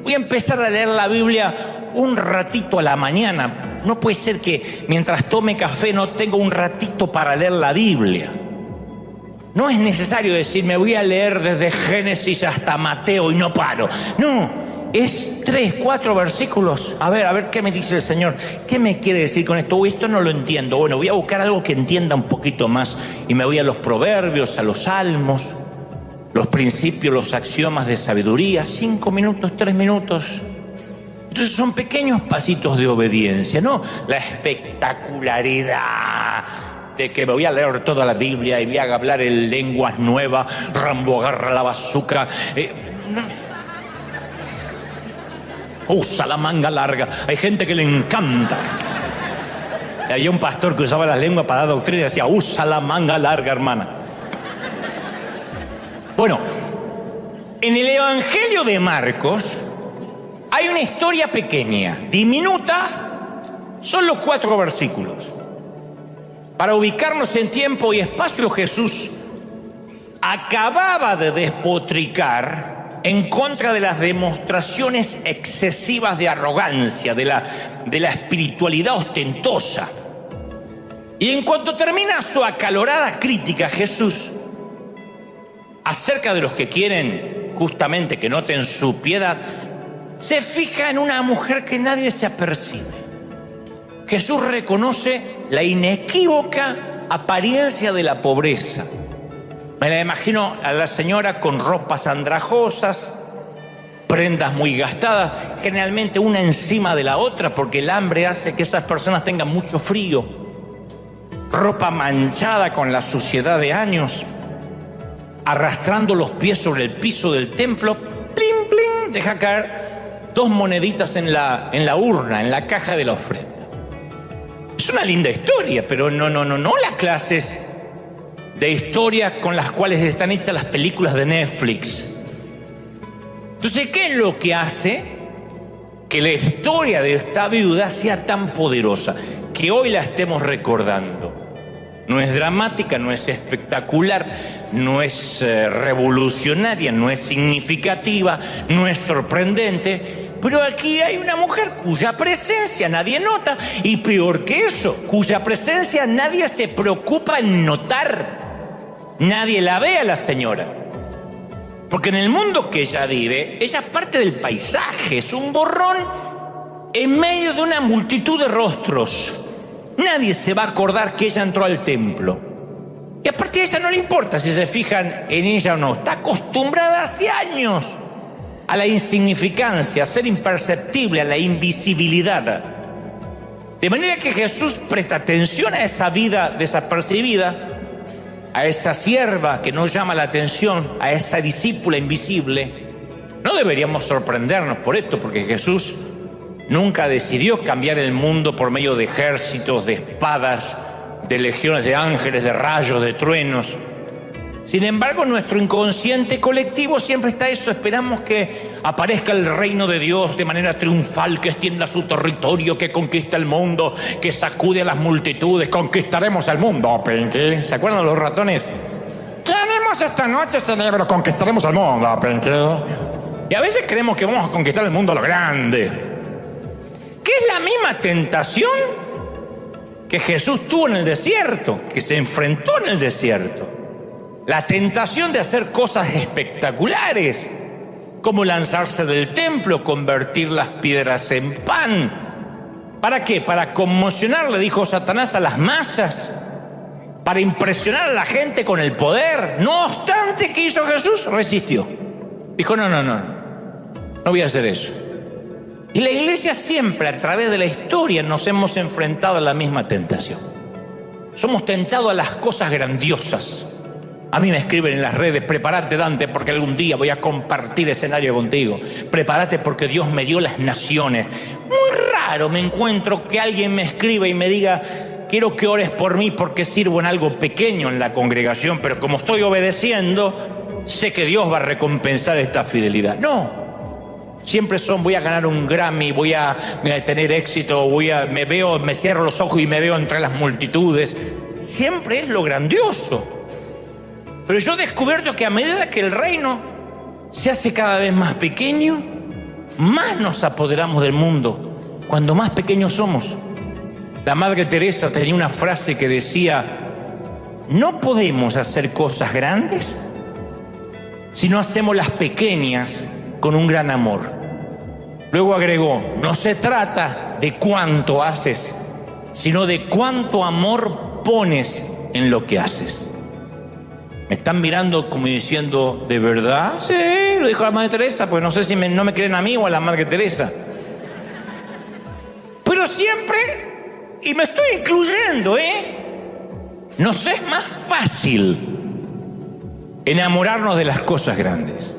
Voy a empezar a leer la Biblia un ratito a la mañana. No puede ser que mientras tome café no tenga un ratito para leer la Biblia. No es necesario decir, me voy a leer desde Génesis hasta Mateo y no paro. No, es 3, 4 versículos. A ver qué me dice el Señor. ¿Qué me quiere decir con esto? Esto no lo entiendo. Bueno, voy a buscar algo que entienda un poquito más. Y me voy a los proverbios, a los salmos, los principios, los axiomas de sabiduría. 5 minutos, 3 minutos. Entonces son pequeños pasitos de obediencia, no la espectacularidad de que me voy a leer toda la Biblia y voy a hablar en lenguas nuevas, Rambo agarra la bazuca. Usa la manga larga. Hay gente que le encanta. Había un pastor que usaba las lenguas para dar doctrina y decía, usa la manga larga, hermana. Bueno, en el Evangelio de Marcos hay una historia pequeña, diminuta, son los 4 versículos. Para ubicarnos en tiempo y espacio, Jesús acababa de despotricar en contra de las demostraciones excesivas de arrogancia, de la espiritualidad ostentosa. Y en cuanto termina su acalorada crítica, Jesús, acerca de los que quieren justamente que noten su piedad, se fija en una mujer que nadie se apercibe. Jesús reconoce la inequívoca apariencia de la pobreza. Me la imagino a la señora con ropas andrajosas, prendas muy gastadas, generalmente una encima de la otra porque el hambre hace que esas personas tengan mucho frío. Ropa manchada con la suciedad de años, arrastrando los pies sobre el piso del templo, plin, plin, deja caer 2 moneditas en la urna, en la caja de la ofrenda. Es una linda historia, pero no las clases de historias con las cuales están hechas las películas de Netflix. Entonces, ¿qué es lo que hace que la historia de esta viuda sea tan poderosa? Que hoy la estemos recordando. No es dramática, no es espectacular, no es revolucionaria, no es significativa, no es sorprendente. Pero aquí hay una mujer cuya presencia nadie nota, y peor que eso, cuya presencia nadie se preocupa en notar. Nadie la ve a la señora. Porque en el mundo que ella vive, ella es parte del paisaje, es un borrón en medio de una multitud de rostros. Nadie se va a acordar que ella entró al templo. Y aparte a ella no le importa si se fijan en ella o no. Está acostumbrada hace años a la insignificancia, a ser imperceptible, a la invisibilidad. De manera que Jesús presta atención a esa vida desapercibida, a esa sierva que no llama la atención, a esa discípula invisible. No deberíamos sorprendernos por esto, porque Jesús nunca decidió cambiar el mundo por medio de ejércitos, de espadas, de legiones de ángeles, de rayos, de truenos. Sin embargo, nuestro inconsciente colectivo siempre está eso. Esperamos que aparezca el reino de Dios de manera triunfal, que extienda su territorio, que conquista el mundo, que sacude a las multitudes. Conquistaremos el mundo, Pinky. ¿Se acuerdan de los ratones? ¿Qué haremos esta noche, cerebro? Conquistaremos el mundo, Pinky. Y a veces creemos que vamos a conquistar el mundo a lo grande. ¿Qué es la misma tentación que Jesús tuvo en el desierto, que se enfrentó en el desierto? La tentación de hacer cosas espectaculares, como lanzarse del templo, convertir las piedras en pan. ¿Para qué? Para conmocionar, le dijo Satanás, a las masas, para impresionar a la gente con el poder. No obstante, ¿qué hizo Jesús? Resistió. Dijo, no voy a hacer eso. Y la iglesia siempre, a través de la historia, nos hemos enfrentado a la misma tentación. Somos tentados a las cosas grandiosas. A mí me escriben en las redes: prepárate, Dante, porque algún día voy a compartir escenario contigo. Prepárate porque Dios me dio las naciones. Muy raro me encuentro que alguien me escriba y me diga: quiero que ores por mí porque sirvo en algo pequeño en la congregación, pero como estoy obedeciendo, sé que Dios va a recompensar esta fidelidad. No. Siempre voy a ganar un Grammy, voy a tener éxito, me cierro los ojos y me veo entre las multitudes. Siempre es lo grandioso. Pero yo he descubierto que a medida que el reino se hace cada vez más pequeño, más nos apoderamos del mundo, cuando más pequeños somos. La Madre Teresa tenía una frase que decía: no podemos hacer cosas grandes si no hacemos las pequeñas con un gran amor. Luego agregó: no se trata de cuánto haces, sino de cuánto amor pones en lo que haces. Me están mirando como diciendo: ¿de verdad? Sí, lo dijo la Madre Teresa. Pues no sé si no me creen a mí o a la Madre Teresa. Pero siempre, y me estoy incluyendo, nos es más fácil enamorarnos de las cosas grandes.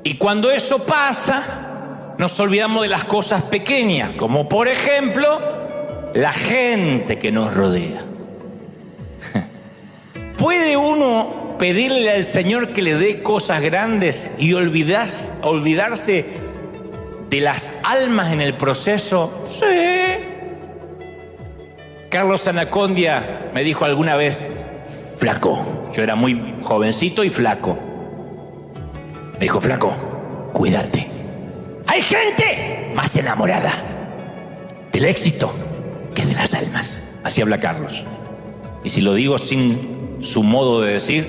Y cuando eso pasa, nos olvidamos de las cosas pequeñas, como por ejemplo, la gente que nos rodea. ¿Puede uno pedirle al Señor que le dé cosas grandes y olvidarse de las almas en el proceso? Sí. Carlos Anacondia me dijo alguna vez: flaco, yo era muy jovencito y flaco. Me dijo: flaco, cuídate. Hay gente más enamorada del éxito que de las almas. Así habla Carlos. Y si lo digo sin su modo de decir,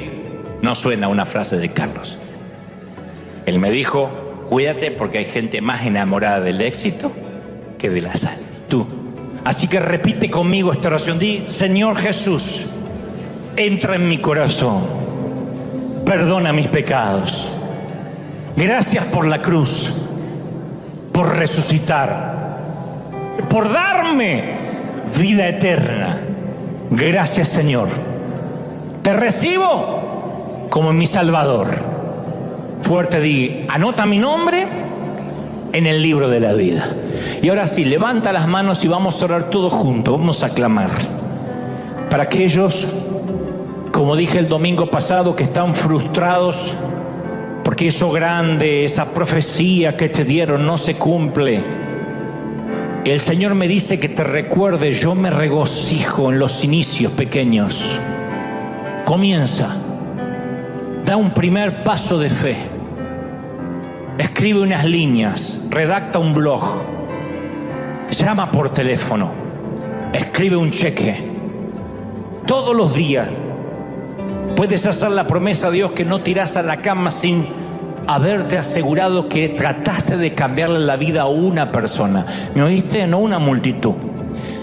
no suena una frase de Carlos. Él me dijo: cuídate porque hay gente más enamorada del éxito que de las almas. Tú. Así que repite conmigo esta oración. Di: Señor Jesús, entra en mi corazón, perdona mis pecados. Gracias por la cruz, por resucitar, por darme vida eterna. Gracias, Señor. Te recibo como mi Salvador. Fuerte di: anota mi nombre en el libro de la vida. Y ahora sí, levanta las manos y vamos a orar todos juntos. Vamos a clamar para aquellos, como dije el domingo pasado, que están frustrados porque eso grande, esa profecía que te dieron no se cumple. El Señor me dice que te recuerde: yo me regocijo en los inicios pequeños. Comienza, da un primer paso de fe, escribe unas líneas, redacta un blog, llama por teléfono, escribe un cheque. Todos los días puedes hacer la promesa a Dios que no te irás a la cama sin haberte asegurado que trataste de cambiarle la vida a una persona. ¿Me oíste? No una multitud.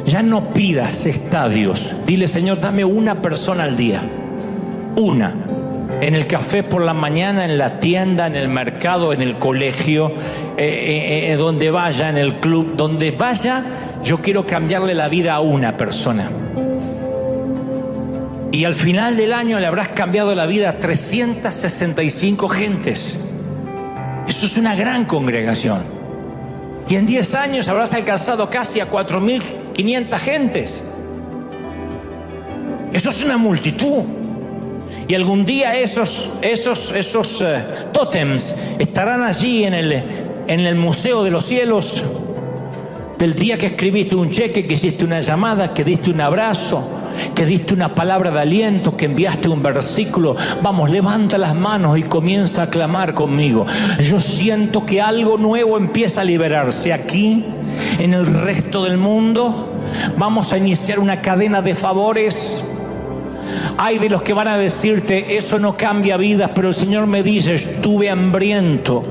Ya no pidas estadios. Dile: Señor, dame una persona al día. Una. En el café por la mañana, en la tienda, en el mercado, en el colegio, donde vaya, en el club, donde vaya, yo quiero cambiarle la vida a una persona. Y al final del año le habrás cambiado la vida a 365 gentes. Eso es una gran congregación. Y en 10 años habrás alcanzado casi a 4.500 gentes. Eso es una multitud. Y algún día esos tótems estarán allí en el Museo de los Cielos, del día que escribiste un cheque, que hiciste una llamada, que diste un abrazo, que diste una palabra de aliento, que enviaste un versículo. Vamos, levanta las manos y comienza a clamar conmigo. Yo siento que algo nuevo empieza a liberarse aquí, en el resto del mundo. Vamos a iniciar una cadena de favores. Hay de los que van a decirte: eso no cambia vidas, pero el Señor me dice: estuve hambriento,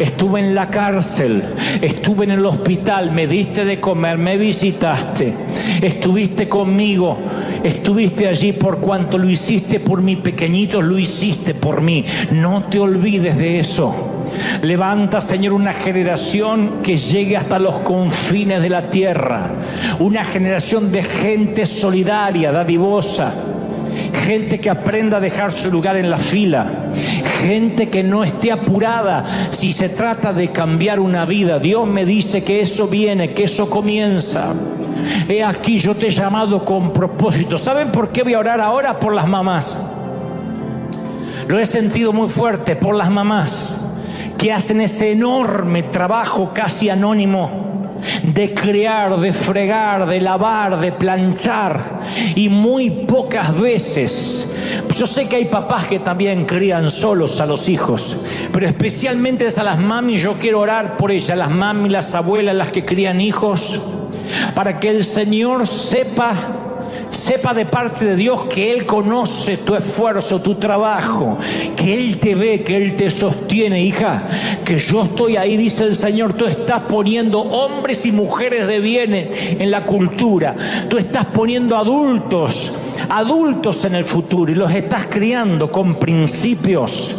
estuve en la cárcel, estuve en el hospital, me diste de comer, me visitaste, estuviste conmigo, estuviste allí. Por cuanto lo hiciste por mis pequeñitos, lo hiciste por mí. No te olvides de eso. Levanta, Señor, una generación que llegue hasta los confines de la tierra. Una generación de gente solidaria, dadivosa. Gente que aprenda a dejar su lugar en la fila. Gente que no esté apurada si se trata de cambiar una vida. Dios me dice que eso viene, que eso comienza. He aquí, yo te he llamado con propósito. ¿Saben por qué voy a orar ahora? Por las mamás. Lo he sentido muy fuerte, por las mamás que hacen ese enorme trabajo casi anónimo de crear, de fregar, de lavar, de planchar, y muy pocas veces. Yo sé que hay papás que también crían solos a los hijos, pero especialmente a las mamis. Yo quiero orar por ellas, las mamis, las abuelas, las que crían hijos, para que el Señor sepa de parte de Dios que Él conoce tu esfuerzo, tu trabajo, que Él te ve, que Él te sostiene. Hija, que yo estoy ahí, dice el Señor. Tú estás poniendo hombres y mujeres de bien en la cultura. Tú estás poniendo adultos en el futuro, y los estás criando con principios.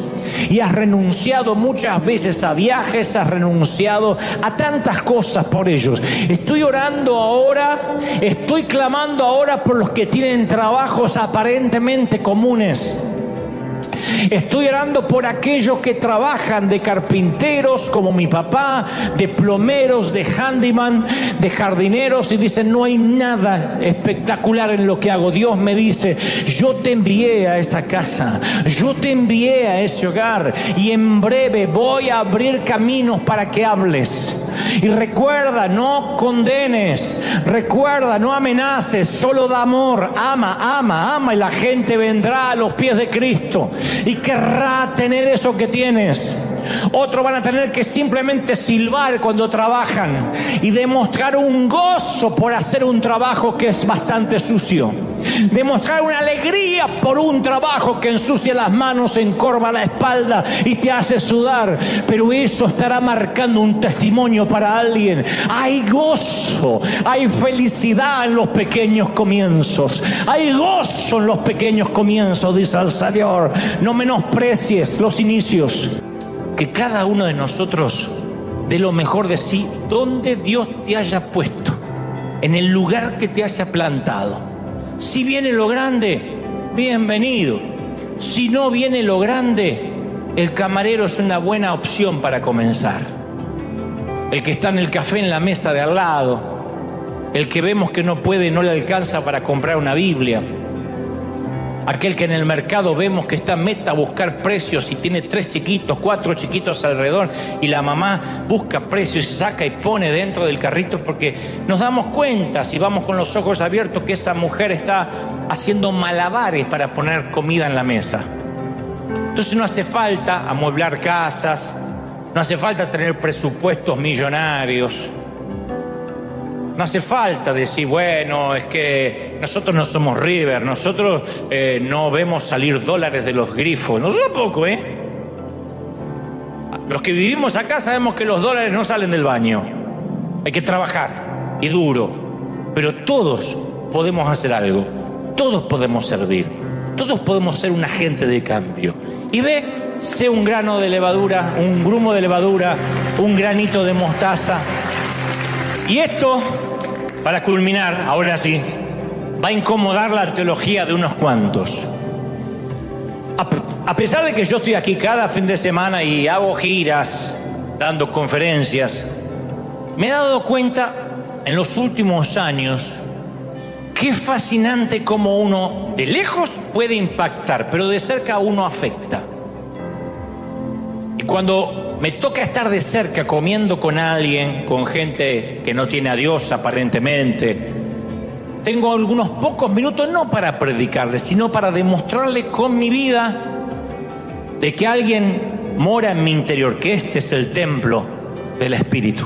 Y has renunciado muchas veces a viajes, has renunciado a tantas cosas por ellos. Estoy orando ahora, estoy clamando ahora por los que tienen trabajos aparentemente comunes. Estoy orando por aquellos que trabajan de carpinteros, como mi papá, de plomeros, de handyman, de jardineros, y dicen: no hay nada espectacular en lo que hago. Dios me dice: yo te envié a esa casa, yo te envié a ese hogar, y en breve voy a abrir caminos para que hables. Y recuerda, no condenes, recuerda, no amenaces, solo da amor. Ama, y la gente vendrá a los pies de Cristo y querrá tener eso que tienes. Otros van a tener que simplemente silbar cuando trabajan y demostrar un gozo por hacer un trabajo que es bastante sucio. Demostrar una alegría por un trabajo que ensucia las manos, encorva la espalda y te hace sudar. Pero eso estará marcando un testimonio para alguien. Hay gozo, hay felicidad en los pequeños comienzos. Hay gozo en los pequeños comienzos, dice el Señor. No menosprecies los inicios. Que cada uno de nosotros dé lo mejor de sí donde Dios te haya puesto, en el lugar que te haya plantado. Si viene lo grande, bienvenido. Si no viene lo grande, el camarero es una buena opción para comenzar. El que está en el café en la mesa de al lado, el que vemos que no puede, no le alcanza para comprar una Biblia. Aquel que en el mercado vemos que está meta a buscar precios y tiene 3 chiquitos, 4 chiquitos alrededor, y la mamá busca precios y saca y pone dentro del carrito, porque nos damos cuenta, si vamos con los ojos abiertos, que esa mujer está haciendo malabares para poner comida en la mesa. Entonces no hace falta amueblar casas, no hace falta tener presupuestos millonarios. No hace falta decir: bueno, es que nosotros no somos River, nosotros no vemos salir dólares de los grifos. Nosotros tampoco, Los que vivimos acá sabemos que los dólares no salen del baño. Hay que trabajar, y duro. Pero todos podemos hacer algo, todos podemos servir, todos podemos ser un agente de cambio. Y sé un grano de levadura, un grumo de levadura, un granito de mostaza. Y esto, para culminar, ahora sí, va a incomodar la teología de unos cuantos. A pesar de que yo estoy aquí cada fin de semana y hago giras, dando conferencias, me he dado cuenta en los últimos años qué fascinante cómo uno de lejos puede impactar, pero de cerca uno afecta. Y cuando me toca estar de cerca comiendo con alguien, con gente que no tiene a Dios aparentemente, tengo algunos pocos minutos no para predicarle, sino para demostrarle con mi vida de que alguien mora en mi interior, que este es el templo del Espíritu.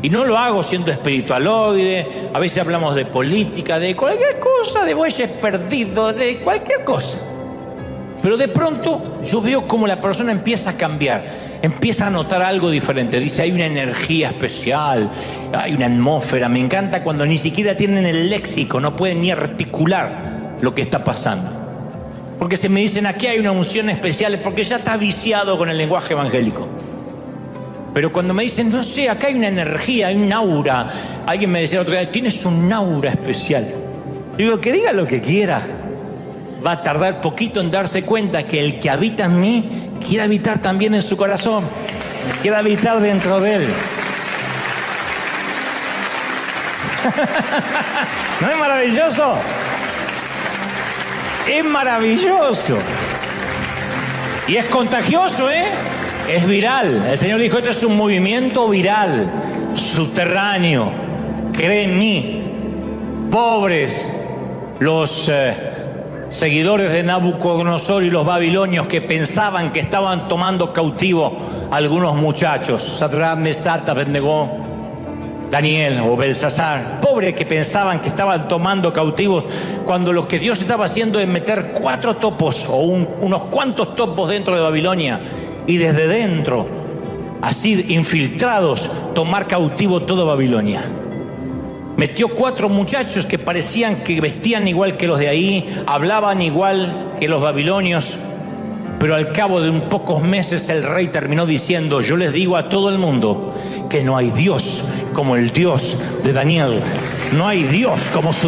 Y no lo hago siendo espiritualoide. A veces hablamos de política, de cualquier cosa, de bueyes perdidos, de cualquier cosa. Pero de pronto yo veo cómo la persona empieza a cambiar, empieza a notar algo diferente. Dice: hay una energía especial, hay una atmósfera. Me encanta cuando ni siquiera tienen el léxico, no pueden ni articular lo que está pasando. Porque si me dicen aquí hay una unción especial es porque ya está viciado con el lenguaje evangélico. Pero cuando me dicen, no sé, acá hay una energía, hay un aura. Alguien me decía otra vez, tienes un aura especial. Digo, que diga lo que quiera. Va a tardar poquito en darse cuenta que el que habita en mí quiere habitar también en su corazón. Quiere habitar dentro de él. ¿No es maravilloso? Es maravilloso. Y es contagioso, ¿eh? Es viral. El Señor dijo, esto es un movimiento viral, subterráneo. Cree en mí. Pobres los seguidores de Nabucodonosor y los babilonios que pensaban que estaban tomando cautivo a algunos muchachos. Sadrach, Mesach, Abednego, Daniel o Belsasar. Pobres que pensaban que estaban tomando cautivos cuando lo que Dios estaba haciendo es meter 4 topos o unos cuantos topos dentro de Babilonia. Y desde dentro, así infiltrados, tomar cautivo toda Babilonia. Metió 4 muchachos que parecían que vestían igual que los de ahí, hablaban igual que los babilonios, pero al cabo de pocos meses el rey terminó diciendo, yo les digo a todo el mundo que no hay Dios como el Dios de Daniel, no hay Dios como su